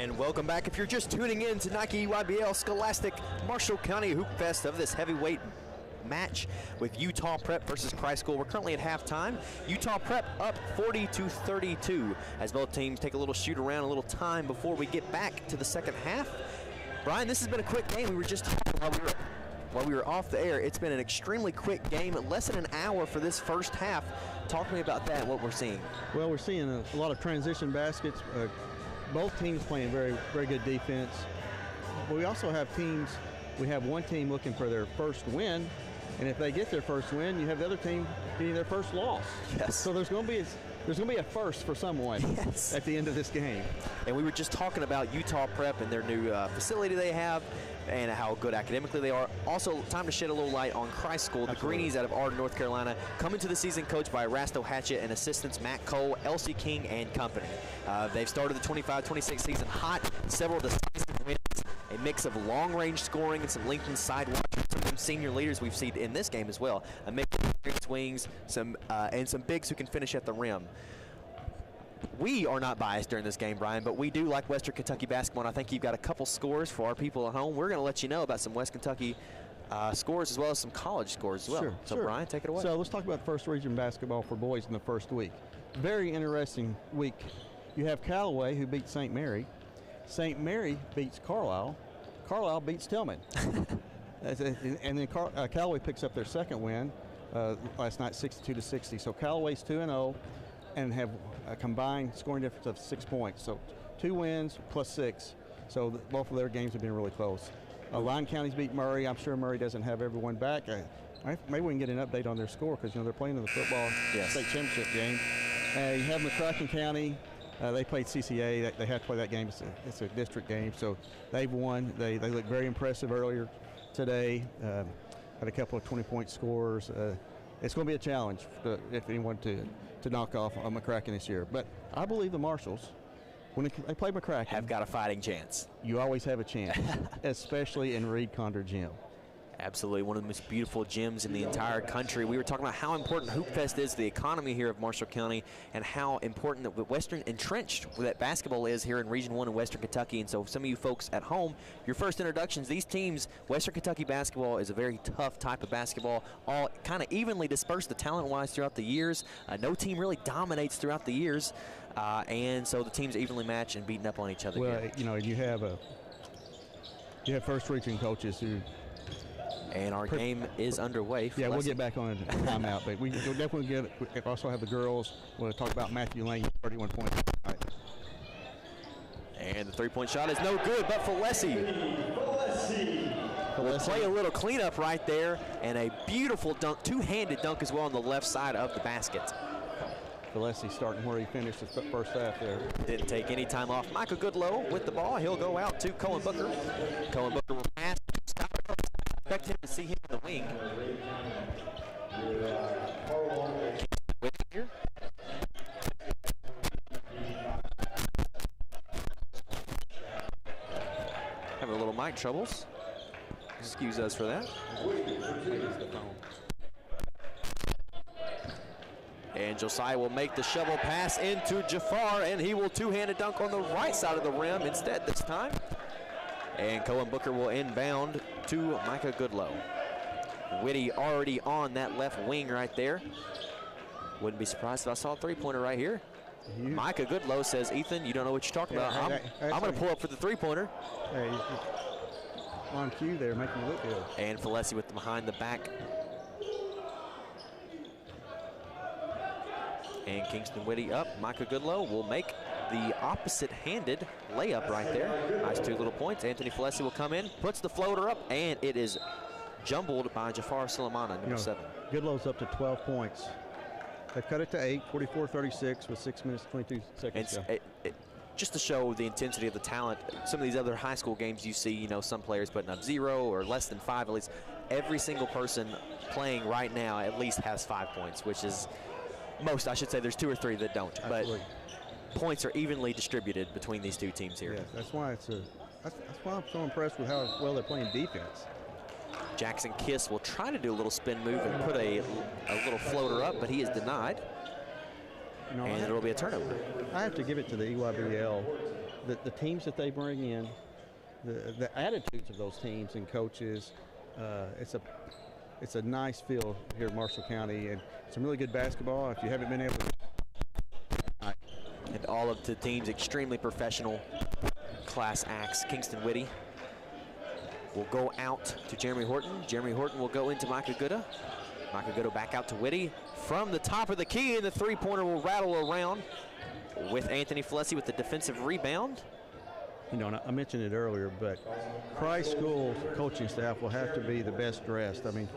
And welcome back. If you're just tuning in to Nike EYBL Scholastic Marshall County Hoopfest of this heavyweight match with Utah Prep versus Christ School. We're currently at halftime. Utah Prep up 40-32 as both teams take a little shoot around, a little time before we get back to the second half. Brian, this has been a quick game. We were just talking while we were off the air. It's been an extremely quick game, less than an hour for this first half. Talk to me about that and what we're seeing. Well, we're seeing a lot of transition baskets. Both teams playing very, very good defense. But we also have teams, we have one team looking for their first win, and if they get their first win, you have the other team getting their first loss. Yes. So there's going to be a first for someone yes. at the end of this game. And we were just talking about Utah Prep and their new facility they have and how good academically they are. Also, time to shed a little light on Christ School. The Greenies out of Arden, North Carolina, come into the season coached by Rasto Hatchett and assistants Matt Cole, Elsie King, and company. They've started the 25-26 season hot. Several decisive wins, a mix of long-range scoring and some lengthened sidewalk. Some senior leaders we've seen in this game as well. A mix of wings, and some bigs who can finish at the rim. We are not biased during this game, Brian, but we do like Western Kentucky basketball, and I think you've got a couple scores for our people at home. We're going to let you know about some West Kentucky scores as well as some college scores as well. Sure, so, sure. Brian, take it away. So let's talk about first region basketball for boys in the first week. Very interesting week. You have Callaway, who beats St. Mary. St. Mary beats Carlisle. Carlisle beats Tillman. And then Callaway picks up their second win last night, 62-60. So Callaway's 2-0 and have a combined scoring difference of 6 points. So 2 wins plus 6. So both of their games have been really close. Lyon County's beat Murray. I'm sure Murray doesn't have everyone back. Maybe we can get an update on their score because they're playing in the football state championship game. You have McCracken County. They played CCA. They had to play that game. It's a district game, so they've won. They looked very impressive earlier today. Had a couple of 20-point scores. It's going to be a challenge if anyone to knock off McCracken this year. But I believe the Marshalls, when they play McCracken, have got a fighting chance. You always have a chance, especially in Reed Condor Gym. Absolutely, one of the most beautiful gyms in the entire country. We were talking about how important Hoopfest is to the economy here of Marshall County and how important that Western entrenched that basketball is here in Region 1 in Western Kentucky. And so some of you folks at home, your first introductions, these teams, Western Kentucky basketball is a very tough type of basketball, all kind of evenly dispersed the talent-wise throughout the years. No team really dominates throughout the years, and so the teams evenly match and beating up on each other. Well, here. you know, you have first region coaches who. And our game is underway. Yeah, we'll get back on a timeout, but we'll definitely also have the girls. We'll talk about Matthew Lane, 31 points. And the three-point shot is no good, but Falesi will play a little cleanup right there, and a beautiful dunk, two-handed dunk as well on the left side of the basket. Falesi starting where he finished the first half there. Didn't take any time off. Michael Goodlow with the ball. He'll go out to Cohen Booker. Cohen Booker will pass. Expect him to see him in the wing. Here. Having a little mic troubles. Excuse us for that. And Josiah will make the shovel pass into Jafar, and he will two-handed dunk on the right side of the rim instead this time. And Cohen Booker will inbound to Micah Goodlow. Whitty already on that left wing right there. Wouldn't be surprised if I saw a three-pointer right here. Micah Goodlow says, Ethan, you don't know what you're talking about. I'm going to pull up for the three-pointer. Hey, on cue there, making it look good. And Falesi with the behind the back. And Kingston Whitty up. Micah Goodlow will make the opposite-handed layup right there. Nice 2 little points. Anthony Falesi will come in, puts the floater up, and it is jumbled by Jafar Sulemana, number 7. Goodlow's up to 12 points. They've cut it to 8, 44-36 with 6 minutes, 22 seconds. Just to show the intensity of the talent, some of these other high school games you see, you know, some players putting up 0 or less than 5 at least. Every single person playing right now at least has 5 points, which is most. I should say there's 2 or 3 that don't. Absolutely. But points are evenly distributed between these two teams here. Yeah, that's why I'm so impressed with how well they're playing defense. Jackson Kiss will try to do a little spin move and put a little floater up, but he is denied. You know, and there will be a turnover. I have to give it to the EYBL the teams that they bring in, the attitudes of those teams and coaches, it's a nice feel here at Marshall County, and some really good basketball. If you haven't been able to, and all of the teams extremely professional class acts. Kingston Whitty will go out to Jeremy Horton. Jeremy Horton will go into Micah Gooda. Micah Gooda back out to Whitty from the top of the key, and the three-pointer will rattle around with Anthony Falessi with the defensive rebound. You know, and I mentioned it earlier, but Christ School's coaching staff will have to be the best dressed. I mean,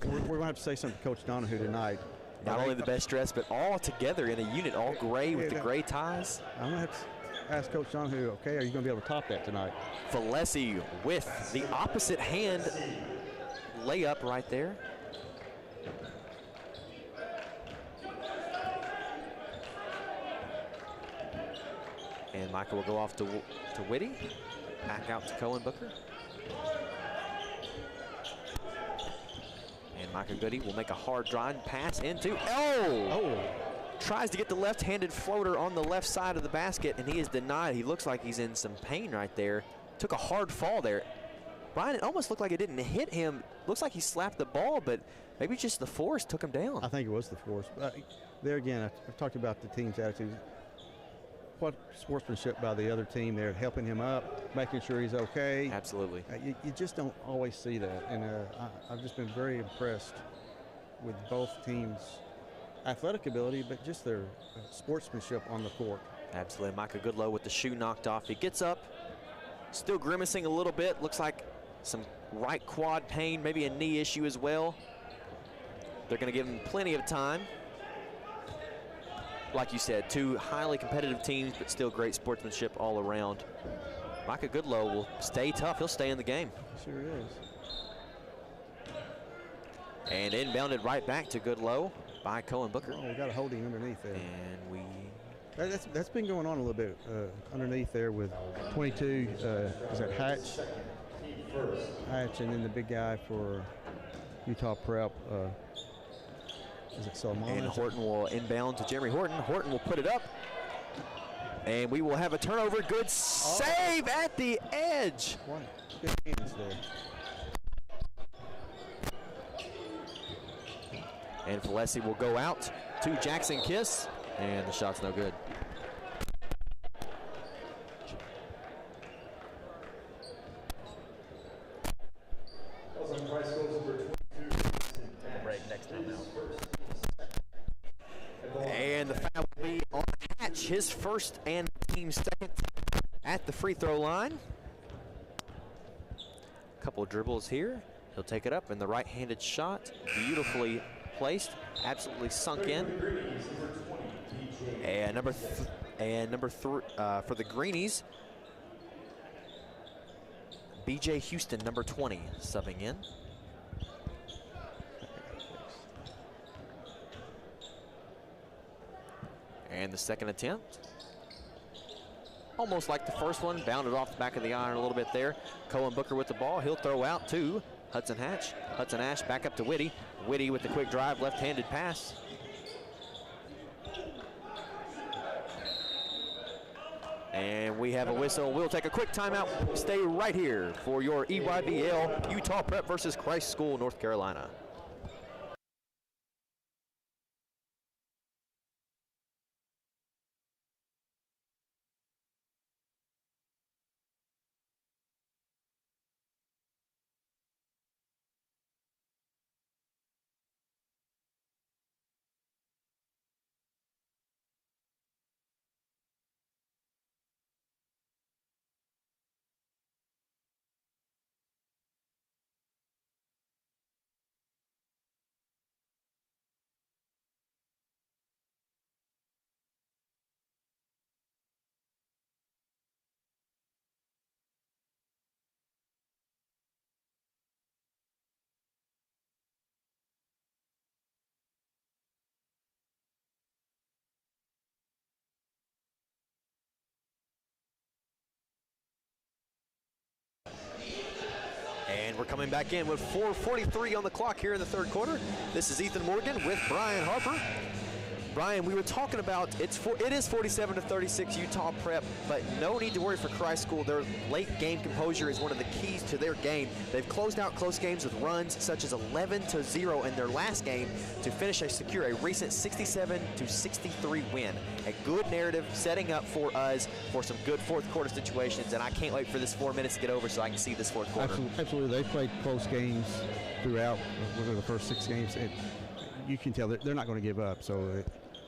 we're going to have to say something to Coach Donahue tonight. Not only the best dressed, but all together in a unit, all gray with the gray ties. I'm going to have to ask Coach Donahue, okay, are you going to be able to top that tonight? Falessi with the opposite hand layup right there. And Micah will go off to Whitty. Back out to Cohen Booker. And Micah Goody will make a hard drive pass into. Oh! Tries to get the left-handed floater on the left side of the basket, and he is denied. He looks like he's in some pain right there. Took a hard fall there. Brian, it almost looked like it didn't hit him. Looks like he slapped the ball, but maybe just the force took him down. I think it was the force. There again, I've talked about the team's attitude. What sportsmanship by the other team there, helping him up, making sure he's okay. Absolutely. You just don't always see that, and I've just been very impressed with both teams' athletic ability, but just their sportsmanship on the court. Absolutely. Micah Goodlow with the shoe knocked off. He gets up, still grimacing a little bit. Looks like some right quad pain, maybe a knee issue as well. They're going to give him plenty of time. Like you said, two highly competitive teams, but still great sportsmanship all around. Micah Goodlow will stay tough. He'll stay in the game. Sure is. And inbounded right back to Goodlow by Cohen Booker. Oh, we got a holding underneath there. And we... That's been going on a little bit underneath there with 22, is that Hatch? Hatch, and then the big guy for Utah Prep, is it Solomon? And Horton will inbound to Jeremy Horton. Horton will put it up. And we will have a turnover. Good save at the edge. One good hands there. And Falessi will go out to Jackson Kiss. And the shot's no good. And the foul will be on Hatch, his first and team second at the free throw line. A couple of dribbles here. He'll take it up, and the right-handed shot, beautifully placed, absolutely sunk in. And number three for the Greenies, B.J. Houston, number 20, subbing in. And the second attempt, almost like the first one, bounded off the back of the iron a little bit there. Cohen Booker with the ball. He'll throw out to Hudson Hatch. Hudson Ash back up to Whitty. Whitty with the quick drive, left-handed pass. And we have a whistle. We'll take a quick timeout. Stay right here for your EYBL Utah Prep versus Christ School, North Carolina. And we're coming back in with 4:43 on the clock here in the third quarter. This is Ethan Morgan with Brian Harper. Brian, we were talking about it is 47-36 Utah Prep, but no need to worry for Christ School. Their late game composure is one of the keys to their game. They've closed out close games with runs such as 11-0 in their last game to secure a recent 67-63 win. A good narrative setting up for us for some good fourth quarter situations, and I can't wait for this 4 minutes to get over so I can see this fourth quarter. Absolutely. They've played close games throughout the first 6 games. You can tell they're not going to give up, so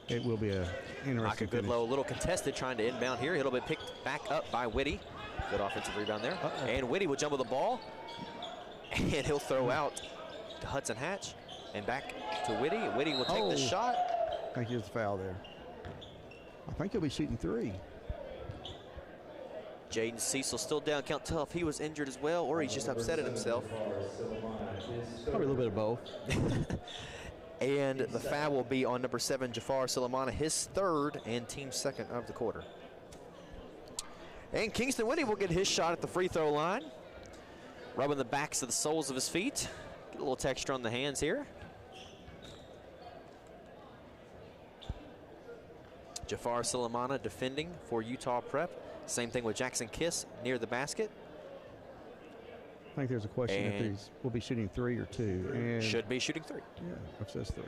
it will be a interesting finish. Goodlow, a little contested, trying to inbound here. It'll be picked back up by Whitty. Good offensive rebound there. And Whitty will jump with the ball, and he'll throw out to Hudson Hatch, and back to Whitty. Whitty will take the shot. I think he was a foul there. I think he'll be shooting 3. Jaden Cecil still down. Can't tell if he was injured as well or he's just upset at himself. Probably a little bit of both. And the foul will be on number 7, Jafar Silamana, his 3rd and team 2nd of the quarter. And Kingston Whitty will get his shot at the free throw line. Rubbing the backs of the soles of his feet. Get a little texture on the hands here. Jafar Silamana defending for Utah Prep. Same thing with Jackson Kiss near the basket. I think there's a question if he will be shooting 3 or 2. And should be shooting 3. Yeah, it says 3.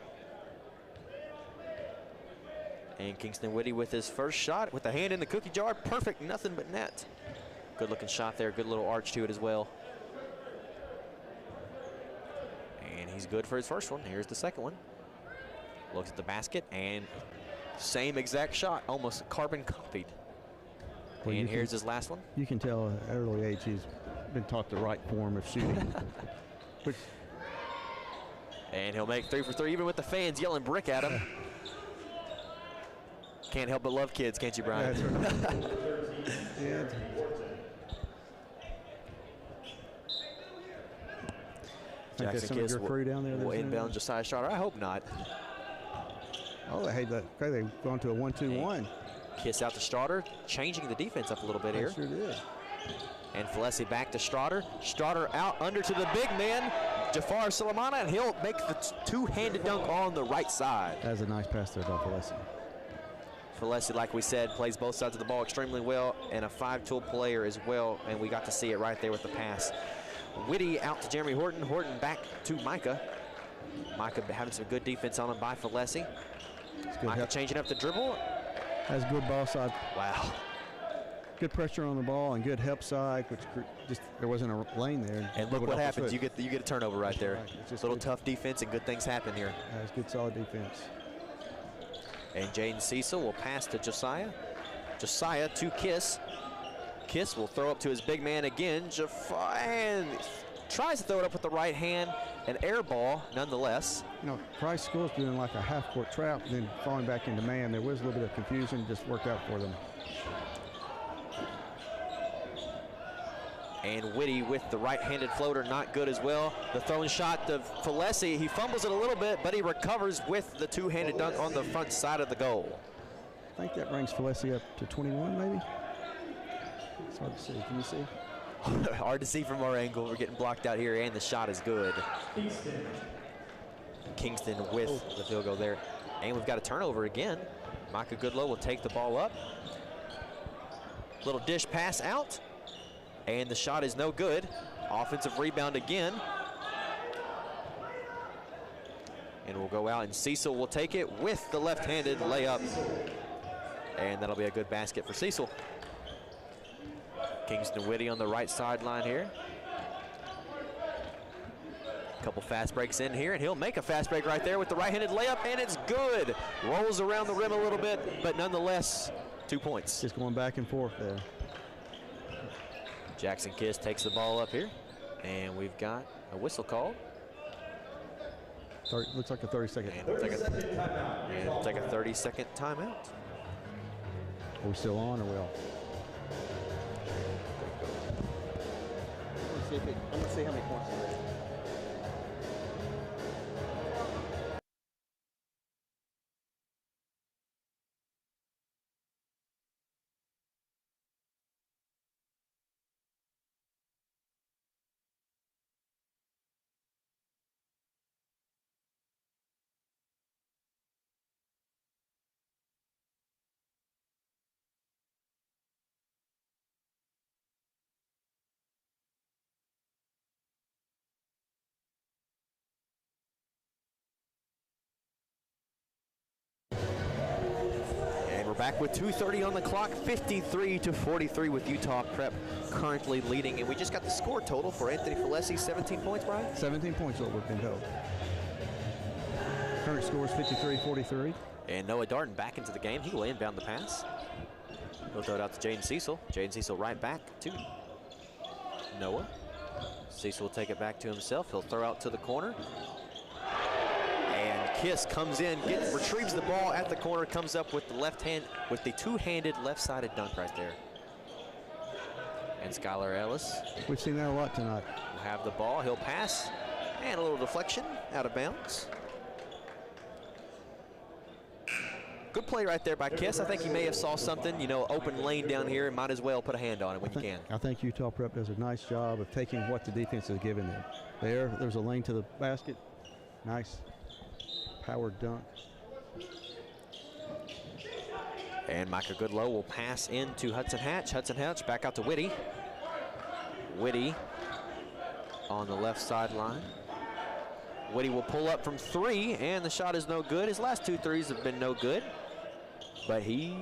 And Kingston Whitty with his first shot with the hand in the cookie jar. Perfect, nothing but net. Good looking shot there, good little arch to it as well. And he's good for his first one. Here's the second one. Looks at the basket and same exact shot, almost carbon copied. Well, and here's his last one. You can tell at an early age he's been taught the right form of shooting. And he'll make 3 for 3, even with the fans yelling brick at him. Can't help but love kids, can't you, Brian? Yeah, that's right. Yeah. Jackson Kiss will inbound Josiah Starter. I hope not. Oh, hey, they've gone to a 1-2-1. Kiss out to Starter, changing the defense up a little bit here. Sure did. And Falesi back to Starter. Starter out under to the big man, Jafar Silamana, and he'll make the two-handed dunk on the right side. That was a nice pass there by Falesi. Falesi, like we said, plays both sides of the ball extremely well, and a 5-tool player as well, and we got to see it right there with the pass. Whitty out to Jeremy Horton. Horton back to Micah. Micah having some good defense on him by Falesi. Micah changing up the dribble. Has good ball side. Wow. Good pressure on the ball and good help side, which just there wasn't a lane there. And look what happens. You get a turnover right there. Right. It's just a little tough defense and good things happen here. It's good solid defense. And Jaden Cecil will pass to Josiah. Josiah to Kiss. Kiss will throw up to his big man again. Jafar and tries to throw it up with the right hand. An air ball, nonetheless. You know, Christ School's doing like a half-court trap, and then falling back into man. There was a little bit of confusion, just worked out for them. And Whitty with the right-handed floater, not good as well. The throwing shot to Falesi, he fumbles it a little bit, but he recovers with the two-handed dunk on the front side of the goal. I think that brings Falesi up to 21, maybe? It's hard to see. Can you see? Hard to see from our angle. We're getting blocked out here, and the shot is good. Kingston with the field goal there. And we've got a turnover again. Micah Goodlow will take the ball up. Little dish pass out. And the shot is no good. Offensive rebound again. And we'll go out, and Cecil will take it with the left-handed layup. And that'll be a good basket for Cecil. Kingston Whitty on the right sideline here. Couple fast breaks in here, and he'll make a fast break right there with the right-handed layup, and it's good. Rolls around the rim a little bit, but nonetheless, 2 points. Just going back and forth there. Jackson Kiss takes the ball up here, and we've got a whistle called. Looks like a 30-second. And we'll take a 30-second timeout. Are we still on or well? I'm going to see how many points there is. Back with 2:30 on the clock, 53-43 with Utah Prep currently leading. And we just got the score total for Anthony Falesi, 17 points, Brian? 17 points what we've been told. Current score is 53-43. And Noah Darden back into the game. He will inbound the pass. He'll throw it out to Jaden Cecil. Jaden Cecil right back to Noah. Cecil will take it back to himself. He'll throw out to the corner. And Kiss comes in, retrieves the ball at the corner, comes up with the left hand, with the two-handed left-sided dunk right there. And Skylar Ellis. We've seen that a lot tonight. Will have the ball. He'll pass. And a little deflection out of bounds. Good play right there by Kiss. I think he may have saw something, you know, open lane down here, and might as well put a hand on it when you can. I think Utah Prep does a nice job of taking what the defense has given them. There's a lane to the basket. Nice power dunk. And Micah Goodlow will pass into Hudson Hatch. Hudson Hatch back out to Whitty. Whitty on the left sideline. Whitty will pull up from three, and the shot is no good. His last 2 threes have been no good, but he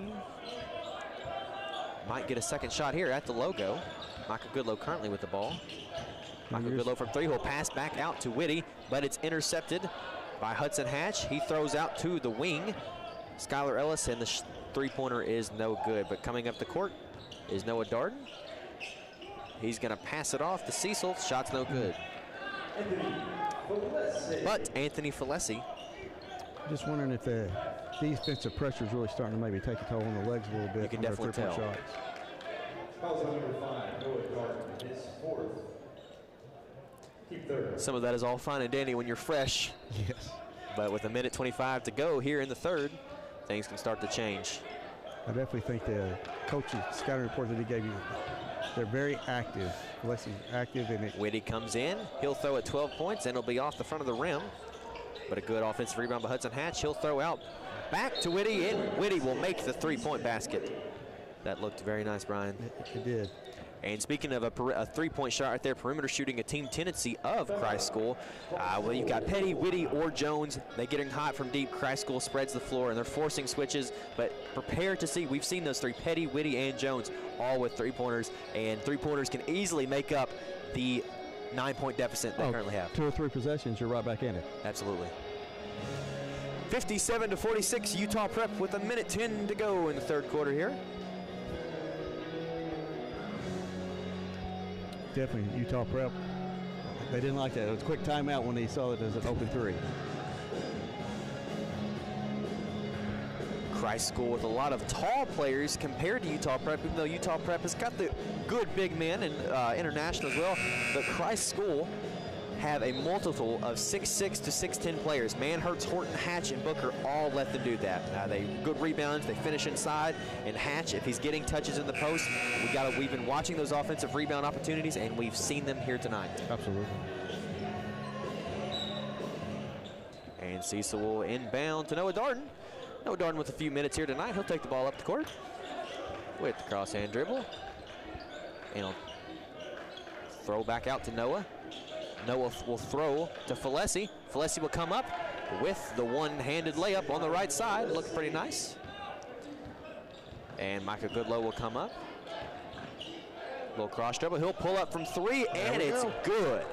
might get a second shot here at the logo. Micah Goodlow currently with the ball. Micah Goodlow from three will pass back out to Whitty, but it's intercepted by Hudson Hatch. He throws out to the wing. Skylar Ellis, and the three-pointer is no good, but coming up the court is Noah Darden. He's gonna pass it off to Cecil. Shot's no good. But Anthony Falesi. Just wondering if the defensive pressure is really starting to maybe take a toll on the legs a little bit. You can definitely tell. Shots. Fouls on number 5, Noah Darden, his 4th. Keep 3rd. Some of that is all fine and dandy when you're fresh. Yes. But with 1:25 to go here in the third, things can start to change. I definitely think the coach's scouting report that he gave you, they're very active. Falesi's active in it. Whitty comes in. He'll throw at 12 points, and it'll be off the front of the rim. But a good offensive rebound by Hudson Hatch. He'll throw out back to Whitty, and Whitty will make the three-point basket. That looked very nice, Brian. It did. And speaking of a three-point shot right there, perimeter shooting, a team tendency of Christ School. Well, you've got Petty, Whitty, or Jones. They getting hot from deep. Christ School spreads the floor, and they're forcing switches. But prepare to see, we've seen those three, Petty, Whitty, and Jones, all with three-pointers. And three-pointers can easily make up the 9-point deficit they currently have. 2 or 3 possessions, you're right back in it. Absolutely. 57-46, Utah Prep with 1:10 to go in the third quarter here. Definitely, Utah Prep, they didn't like that. It was a quick timeout when they saw it as an open three. Christ School with a lot of tall players compared to Utah Prep, even though Utah Prep has got the good big men and international as well. But Christ School have a multiple of 6'6" to 6'10" players. Manhurts, Horton, Hatch, and Booker all let them do that. They good rebounds, they finish inside, and Hatch, if he's getting touches in the post, we've been watching those offensive rebound opportunities, and we've seen them here tonight. Absolutely. And Cecil will inbound to Noah Darden. Noah Darden with a few minutes here tonight. He'll take the ball up the court with the cross-hand dribble. And he'll throw back out to Noah. Noah will throw to Falesi. Falesi will come up with the one-handed layup on the right side. Looking pretty nice. And Micah Goodlow will come up. Little cross dribble. He'll pull up from three, and it's good.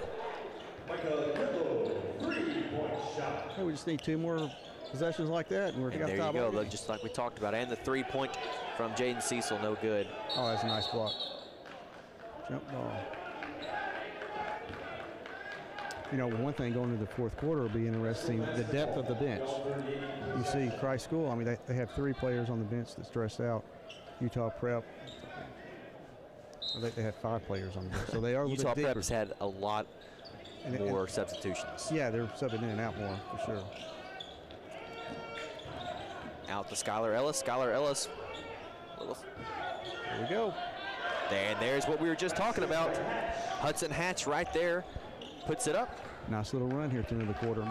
Micah Goodlow, 3-point shot. Hey, we just need 2 more possessions like that, and we're And there you go, look, just like we talked about. And the three-point from Jaden Cecil, no good. Oh, that's a nice block. Jump ball. You know, one thing going into the fourth quarter will be interesting, the depth of the bench. You see Christ School, I mean, they have 3 players on the bench that's stressed out. Utah Prep, I think they had 5 players on the bench. So they are a little Utah bit Prep deeper. has had a lot more substitutions. Yeah, they're subbing in and out more, for sure. Out to Skylar Ellis. Skylar Ellis. There we go. And there's what we were just talking about. Hudson Hatch right there. Puts it up. Nice little run here at the end of the quarter.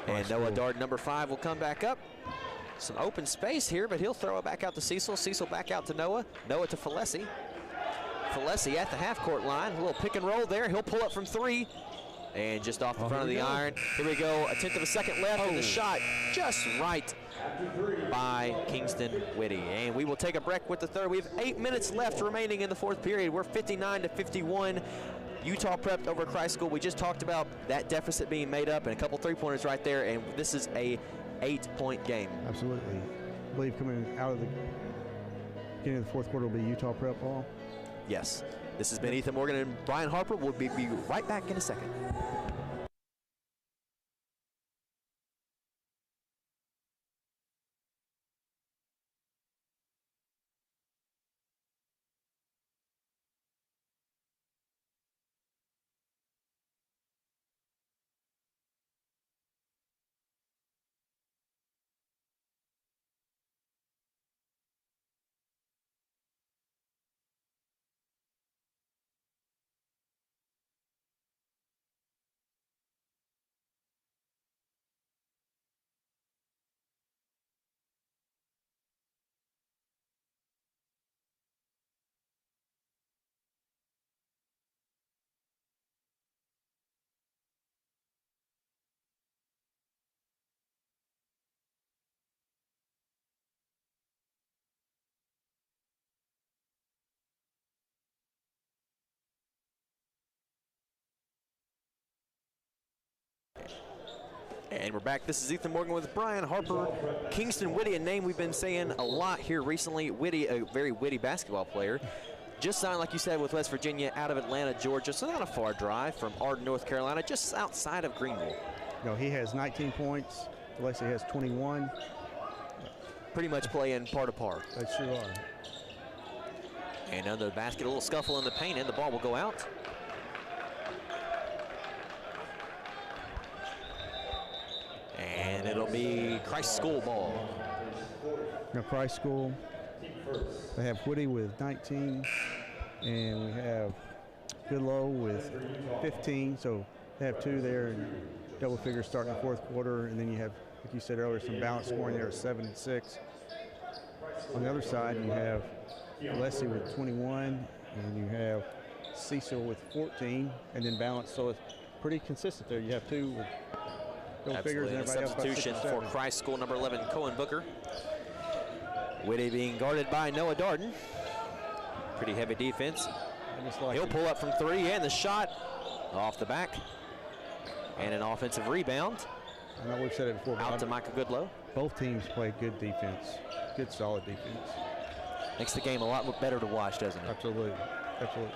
And Noah Darden, number 5, will come back up. Some open space here, but he'll throw it back out to Cecil. Cecil back out to Noah. Noah to Falesi. Falesi at the half-court line. A little pick and roll there. He'll pull up from 3. And just off the front of the iron. Here we go. A tenth of a second left, and the shot just right by Kingston Whitty. And we will take a break with the third. We have 8 minutes left remaining in the fourth period. We're 59-51. Utah Prep over Christ School. We just talked about that deficit being made up and a couple three-pointers right there, and this is a 8-point game. Absolutely. I believe coming out of the beginning of the fourth quarter will be Utah Prep ball. Yes. This has been Ethan Morgan and Brian Harper. We'll be right back in a second. And we're back. This is Ethan Morgan with Brian Harper. Kingston Whitty, a name we've been saying a lot here recently. Whitty, a very witty basketball player. Just signed, like you said, with West Virginia out of Atlanta, Georgia. So not a far drive from Arden, North Carolina, just outside of Greenville. No, he has 19 points. Leslie has 21. Pretty much playing par to par. They sure are. And under the basket, a little scuffle in the paint, and the ball will go out. And it'll be Christ School ball. Now Christ School, they have Whitty with 19, and we have Goodlow with 15. So they have two there, and double figures starting the fourth quarter. And then you have, like you said earlier, some balance scoring there, 7 and 6. On the other side, you have Leslie with 21, and you have Cecil with 14, and then balance. So it's pretty consistent there. You have two with double figures, and a everybody else about 6 substitution or for 7. Christ School, number 11, Cohen Booker. Whitty being guarded by Noah Darden. Pretty heavy defense. He'll pull up from three, and the shot off the back. And an offensive rebound. I know we've said it before. Out to Micah Goodlow. Both teams play good defense, good solid defense. Makes the game a lot better to watch, doesn't it? Absolutely, absolutely.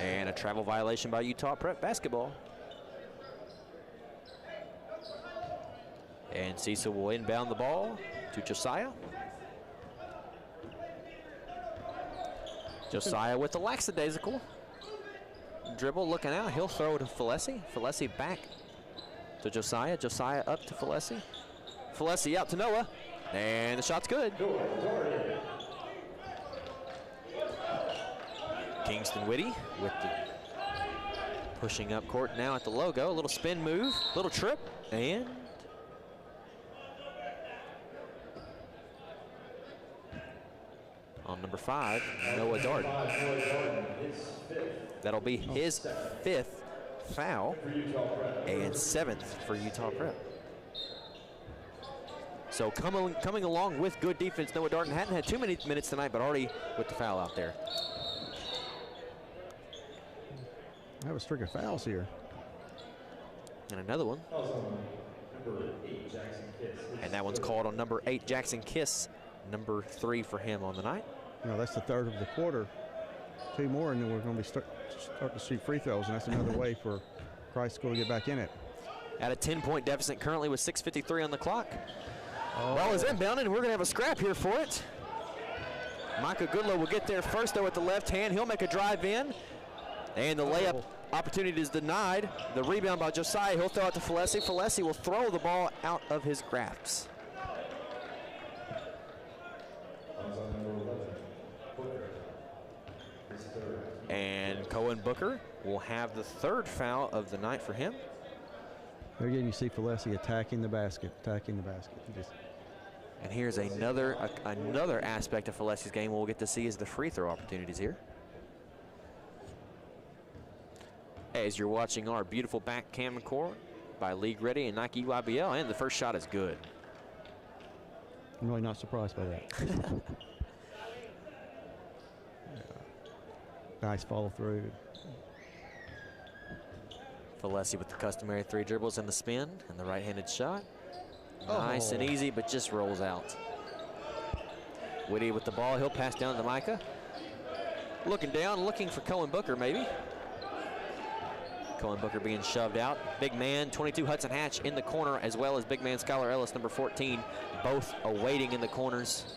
And a travel violation by Utah Prep basketball. And Cecil will inbound the ball to Josiah. Josiah with the lackadaisical dribble, looking out. He'll throw to Falesi. Falesi back to Josiah. Josiah up to Falesi. Falesi out to Noah. And the shot's good. Kingston Whitty with the pushing up court now at the logo. A little spin move, little trip, and on number 5, Noah Darden. That'll be his 5th foul and 7th for Utah Prep. So coming along with good defense, Noah Darden hadn't had too many minutes tonight, but already with the foul out there. I have a string of fouls here. And another one. And that one's called on number 8, Jackson Kiss. Number 3 for him on the night. No, that's the third of the quarter. 2 more, and then we're going to be start to shoot free throws, and that's another way for Christ School to get back in it. At a 10-point deficit currently with 6:53 on the clock. Ball is inbounded, and we're going to have a scrap here for it. Micah Goodlow will get there first, though, with the left hand. He'll make a drive in, and the layup opportunity is denied. The rebound by Josiah. He'll throw it to Falesi. Falesi will throw the ball out of his grasp. And Cohen Booker will have the 3rd foul of the night for him. There again, you see Falesi attacking the basket. And here's another aspect of Falesi's game we'll get to see is the free throw opportunities here. As you're watching our beautiful back camera by League Ready and Nike EYBL, and the first shot is good. I'm really not surprised by that. Nice follow through. Fellesi with the customary 3 dribbles and the spin and the right-handed shot. Nice and easy, but just rolls out. Whitty with the ball. He'll pass down to Micah. Looking down, looking for Cohen Booker maybe. Cohen Booker being shoved out. Big man, 22 Hudson Hatch in the corner, as well as big man Skylar Ellis, number 14, both awaiting in the corners.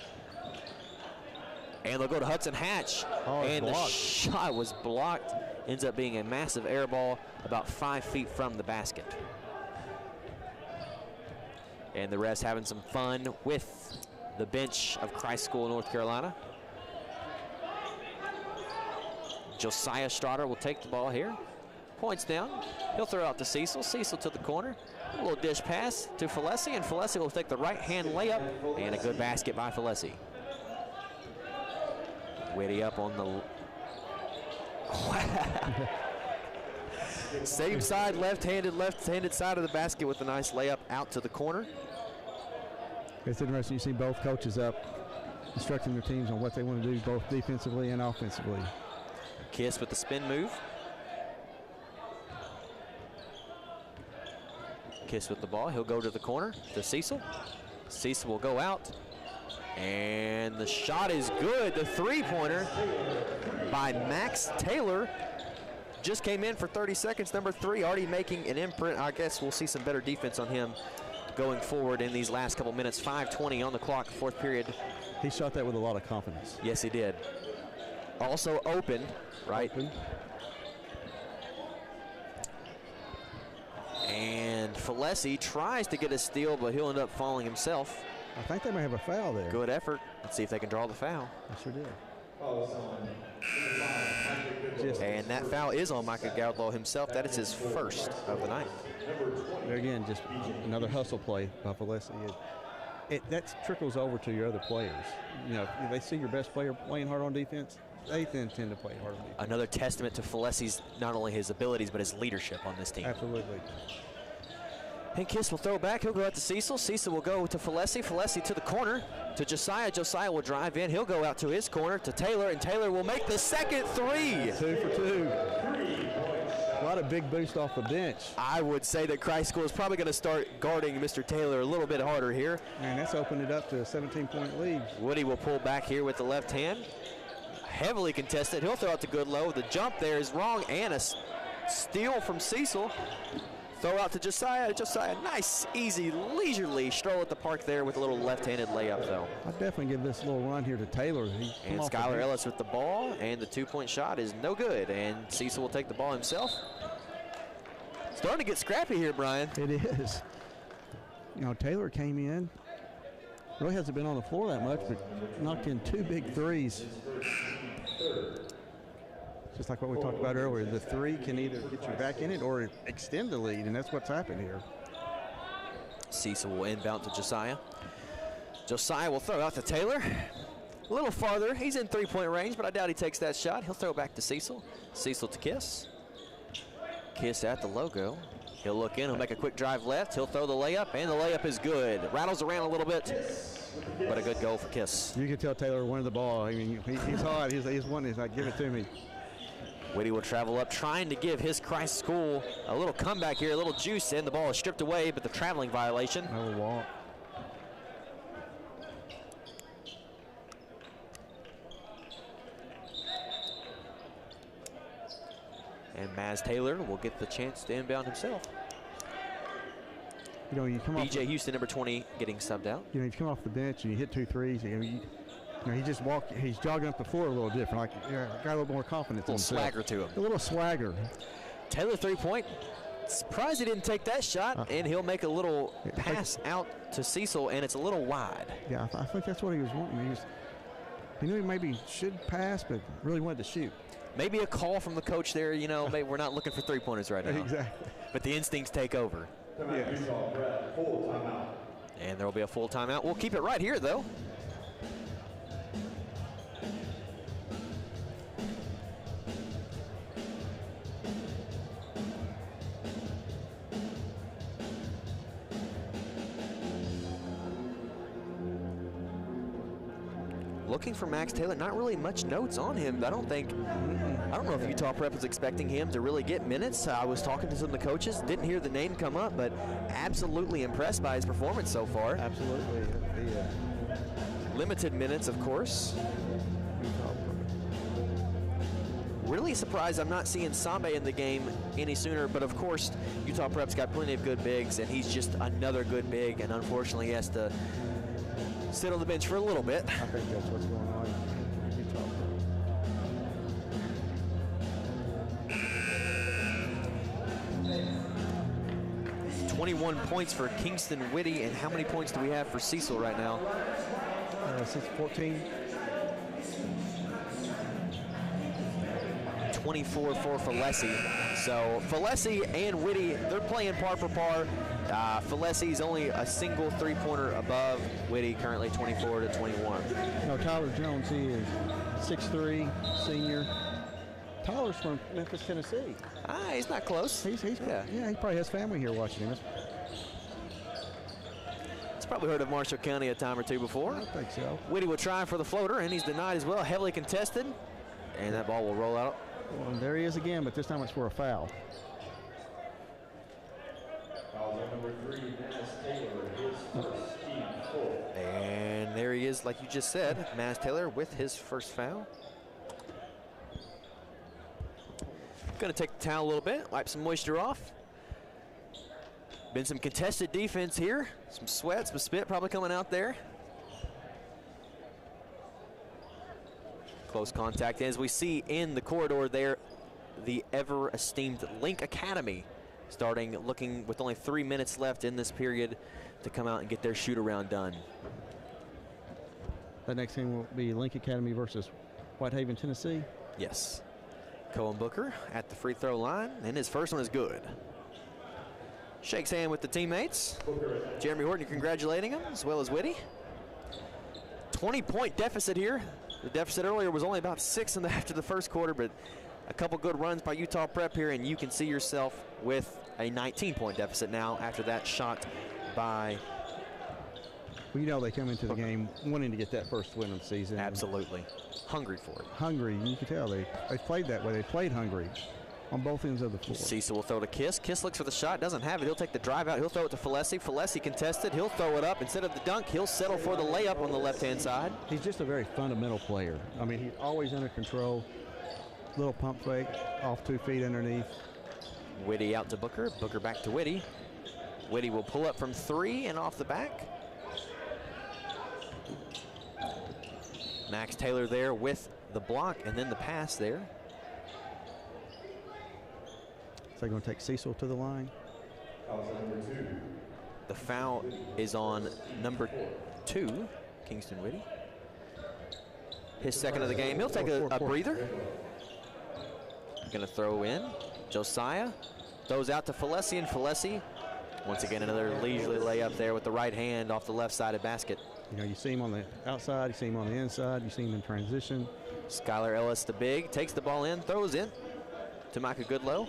And they'll go to Hudson Hatch. And the shot was blocked. Ends up being a massive air ball about 5 feet from the basket. And the rest having some fun with the bench of Christ School, North Carolina. Josiah Strotter will take the ball here. Points down. He'll throw out to Cecil. Cecil to the corner. A little dish pass to Fellesi, and Fellesi will take the right-hand layup, and a good basket by Fellesi. Whitty up on the... Same side, left-handed side of the basket with a nice layup out to the corner. It's interesting. You see both coaches up instructing their teams on what they want to do, both defensively and offensively. Kiss with the spin move. Kiss with the ball. He'll go to the corner to Cecil. Cecil will go out. And the shot is good. The three-pointer by Max Taylor just came in for 30 seconds. Number 3 already making an imprint. I guess we'll see some better defense on him going forward in these last couple minutes. 5:20 on the clock, 4th period. He shot that with a lot of confidence. Yes, he did. Also open, right? Open. And Fellesi tries to get a steal, but he'll end up falling himself. I think they may have a foul there. Good effort. Let's see if they can draw the foul. I sure did. And that foul is on Micah Gowdlaw himself. That is his first of the night. There again, just another hustle play by Fellesi. That trickles over to your other players. You know, if they see your best player playing hard on defense, they then tend to play hard on defense. Another testament to Fellesi's, not only his abilities, but his leadership on this team. Absolutely. And Kiss will throw back. He'll go out to Cecil. Cecil will go to Fellesi. Fellesi to the corner to Josiah. Josiah will drive in. He'll go out to his corner to Taylor, and Taylor will make the second 3. 2 for 2. A lot of big boost off the bench. I would say that Christ School is probably going to start guarding Mr. Taylor a little bit harder here. And that's opened it up to a 17-point lead. Woody will pull back here with the left hand. Heavily contested. He'll throw out to Goodlow. The jump there is wrong, and a steal from Cecil. Throw out to Josiah. Josiah, nice, easy, leisurely stroll at the park there with a little left-handed layup, though. I'd definitely give this little run here to Taylor. And Skylar Ellis with the ball, and the 2-point shot is no good. And Cecil will take the ball himself. Starting to get scrappy here, Brian. It is. You know, Taylor came in. Really hasn't been on the floor that much, but knocked in 2 big threes. Just like what we talked about earlier, the 3 can either get you back in it or extend the lead, and that's what's happened here. Cecil will inbound to Josiah. Josiah will throw out to Taylor. A little farther. He's in 3-point range, but I doubt he takes that shot. He'll throw back to Cecil. Cecil to Kiss. Kiss at the logo. He'll look in. He'll make a quick drive left. He'll throw the layup, and the layup is good. Rattles around a little bit, but a good goal for Kiss. You can tell Taylor wanted the ball. I mean, he's hot. He's one. He's like, give it to me. Whitty will travel up, trying to give his Christ School a little comeback here, a little juice in. The ball is stripped away, but the traveling violation. I will walk. And Maz Taylor will get the chance to inbound himself. You know, you come off. BJ Houston, number 20, getting subbed out. You know, you come off the bench and you hit 2 threes. You know, he just walked. He's jogging up the floor a little different. Like, got a little more confidence. A little swagger to him. A little swagger. Taylor 3-point. Surprised he didn't take that shot, and he'll make a little pass out to Cecil, and it's a little wide. Yeah, I think that's what he was wanting. He knew he maybe should pass, but really wanted to shoot. Maybe a call from the coach there. You know, maybe we're not looking for 3-pointers right now. Exactly. But the instincts take over. Yes. And there will be a full timeout. We'll keep it right here, though. looking for Max Taylor. Not really much notes on him. I don't know if Utah Prep was expecting him to really get minutes. I was talking to some of the coaches, didn't hear the name come up, but absolutely impressed by his performance so far. Absolutely. Limited minutes, of course. Really surprised I'm not seeing Sambe in the game any sooner, but of course, Utah Prep's got plenty of good bigs, and he's just another good big, and unfortunately he has to sit on the bench for a little bit. I think that's what's going on in Utah Prep. 21 points for Kingston Whitty, and how many points do we have for Cecil right now? 14. 24 for Falesi. So Falesi and Whitty, they're playing par for par. Falesi's only a single three-pointer above Whitty, currently 24 to 21. No, Tyler Jones, he is 6'3", senior. Tyler's from Memphis, Tennessee. He's not close. He's he probably has family here watching him. He's probably heard of Marshall County a time or two before. I think so. Whitty will try for the floater, and he's denied as well. Heavily contested, and that ball will roll out. Well, and there he is again, but this time it's for a foul. Foul number 3, Mass Taylor, his first team foul. And there he is, like you just said, Mass Taylor with his first foul. Going to take the towel a little bit, wipe some moisture off. Been some contested defense here. Some sweat, some spit probably coming out there. Close contact. As we see in the corridor there, the ever-esteemed Link Academy looking with only 3 minutes left in this period to come out and get their shoot-around done. The next game will be Link Academy versus Whitehaven, Tennessee. Yes. Cohen Booker at the free throw line, and his first one is good. Shakes hand with the teammates. Jeremy Horton congratulating him, as well as Whitty. 20-point deficit here. The deficit earlier was only about 6 after the first quarter, but a couple good runs by Utah Prep here, and you can see yourself with a 19-point deficit now after that shot by... Well, you know they come into the game wanting to get that first win of the season. Absolutely. Hungry for it. Hungry. You can tell they played that way. They played hungry on both ends of the floor. Cecil will throw to Kiss. Kiss looks for the shot, doesn't have it. He'll take the drive out. He'll throw it to Falesi. Falesi contested. He'll throw it up. Instead of the dunk, he'll settle for the layup on the left-hand side. He's just a very fundamental player. I mean, he's always under control. Little pump fake off 2 feet underneath. Whitty out to Booker. Booker back to Whitty. Whitty will pull up from 3 and off the back. Max Taylor there with the block and then the pass there. So they're going to take Cecil to the line. The foul is on number 2, Kingston Whitty. His second of the game. He'll take a breather. Going to throw in. Josiah throws out to Falesi, and Falesi, once again, another leisurely layup there with the right hand off the left-sided basket. You know, you see him on the outside, you see him on the inside, you see him in transition. Skylar Ellis, the big, takes the ball in, throws in to Micah Goodlow.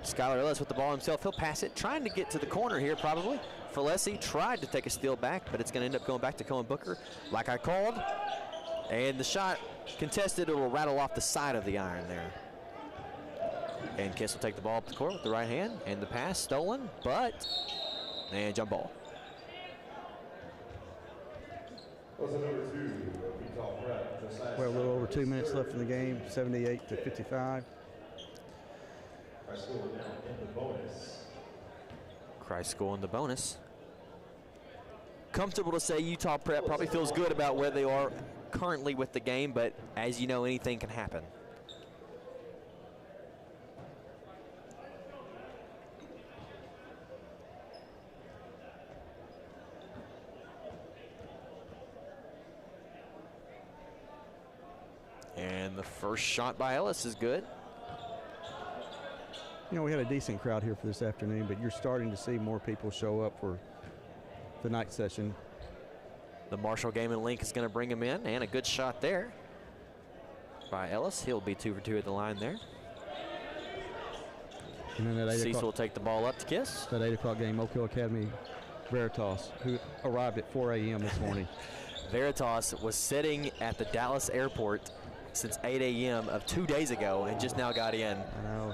Skylar Ellis with the ball himself. He'll pass it, trying to get to the corner here probably. Falesi tried to take a steal back, but it's going to end up going back to Cohen Booker, like I called. And the shot contested, it will rattle off the side of the iron there. And Kiss will take the ball up the court with the right hand, and the pass stolen, and jump ball. Well, a little over 2 minutes left in the game, 78 to 55. Christ school in the bonus. Comfortable to say Utah Prep probably feels good about where they are currently with the game, but as you know, anything can happen. And the first shot by Ellis is good. You know, we had a decent crowd here for this afternoon, but you're starting to see more people show up for the night session. The Marshall Game and Link is going to bring him in, and a good shot there by Ellis. He'll be 2 for 2 at the line there. And then at 8 Cecil will take the ball up to Kiss. That 8 o'clock game, Oak Hill Academy Veritas, who arrived at 4 a.m. this morning. Veritas was sitting at the Dallas airport since 8 a.m. of 2 days ago and just now got in. I know.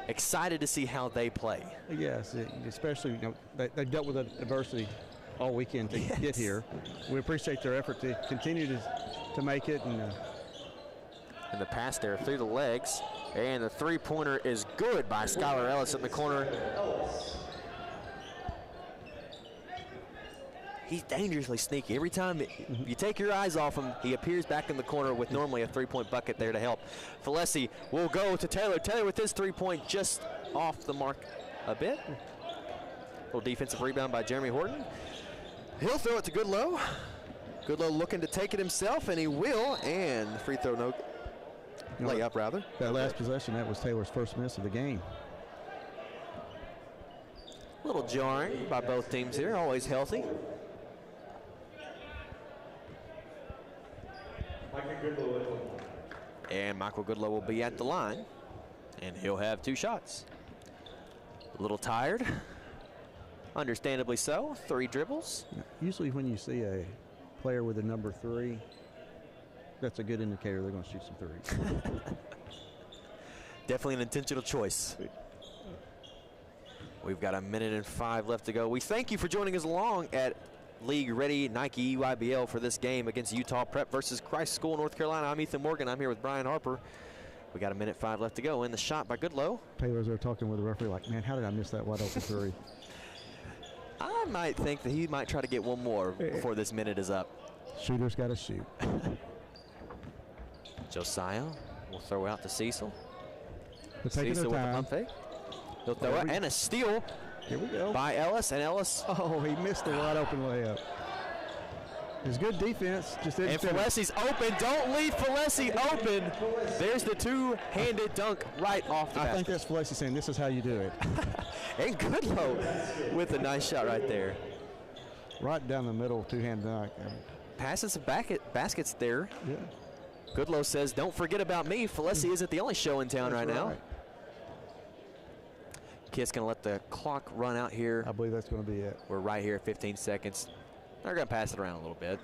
Excited to see how they play. Yes, especially, they've dealt with adversity all weekend to get here. We appreciate their effort to continue to make it. And the pass there through the legs, and the three-pointer is good by Skylar Ellis in the corner. He's dangerously sneaky. Every time you take your eyes off him, he appears back in the corner with normally a three-point bucket there to help. Falesi will go to Taylor. Taylor with his three-point just off the mark a bit. Little defensive rebound by Jeremy Horton. He'll throw it to Goodlow. Goodlow looking to take it himself, and he will. And free throw, no layup rather. That last possession, that was Taylor's first miss of the game. A little jarring by both teams here, always healthy. And Michael Goodlow will be at the line, and he'll have 2 shots. A little tired, understandably so. 3 dribbles. Usually when you see a player with a number 3, that's a good indicator they're going to shoot some threes. Definitely an intentional choice. We've got 1 minute and 5 left to go. We thank you for joining us along at League Ready Nike EYBL for this game against Utah Prep versus Christ School, North Carolina. I'm Ethan Morgan. I'm here with Brian Harper. We got 1 minute 5 left to go. In the shot by Goodlow. Taylor's there talking with the referee like, man, how did I miss that wide open 3? I might think that he might try to get one more before this minute is up. Shooter's got to shoot. Josiah will throw out to Cecil. Cecil with a pump fake. He'll throw it, and a steal. Here we go. By Ellis, and Ellis. Oh, he missed the wide open layup. It's good defense. Just and Falesi's open. Don't leave Falesi open. There's the two-handed dunk right off the basket. I think that's Falesi saying this is how you do it. And Goodlow with a nice shot right there. Right down the middle, two-hand dunk. Passes some baskets there. Yeah. Goodlow says, don't forget about me. Falesi isn't the only show in town right now. Kid's going to let the clock run out here. I believe that's going to be it. We're right here at 15 seconds. They're going to pass it around a little bit.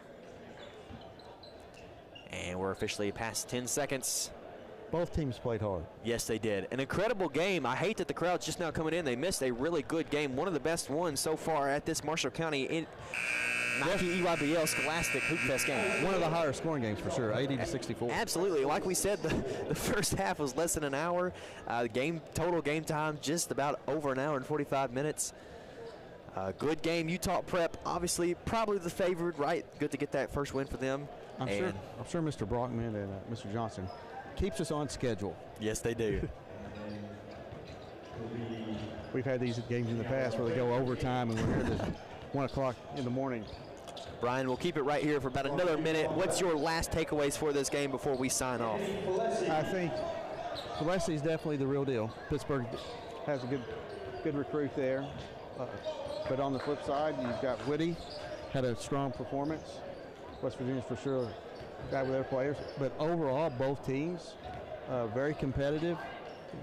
And we're officially past 10 seconds. Both teams played hard. Yes, they did. An incredible game. I hate that the crowd's just now coming in. They missed a really good game. One of the best ones so far at this Marshall County Nike EYBL Scholastic Hoopfest game. One of the higher scoring games for sure, 80-64. Absolutely. Like we said, the first half was less than an hour. Total game time just about over an hour and 45 minutes. Good game. Utah Prep, obviously, probably the favorite, right? Good to get that first win for them. I'm sure Mr. Brockman and Mr. Johnson keeps us on schedule. Yes, they do. We've had these games in the past where they go overtime and we're here at 1 o'clock in the morning. Brian, we'll keep it right here for about another minute. What's your last takeaways for this game before we sign off? I think Falesi is definitely the real deal. Pittsburgh has a good recruit there. But on the flip side, you've got Whitty, had a strong performance. West Virginia's for sure got with their players. But overall, both teams very competitive,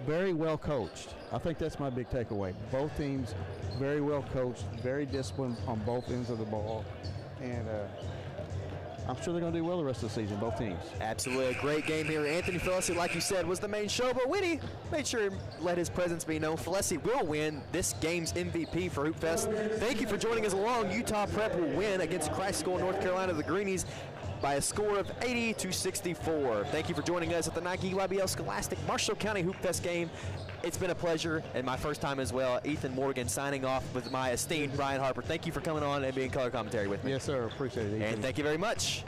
very well coached. I think that's my big takeaway. Both teams very well coached, very disciplined on both ends of the ball. And I'm sure they're going to do well the rest of the season, both teams. Absolutely a great game here. Anthony Falesi, like you said, was the main show, but Whitty made sure to let his presence be known. Falesi will win this game's MVP for Hoopfest. Thank you for joining us along. Utah Prep will win against Christ School, North Carolina, the Greenies, by a score of 80-64. Thank you for joining us at the Nike EYBL Scholastic Marshall County Hoopfest game. It's been a pleasure, and my first time as well. Ethan Morgan signing off with my esteemed Brian Harper. Thank you for coming on and being color commentary with me. Yes, sir. Appreciate it, Ethan. And thank you very much.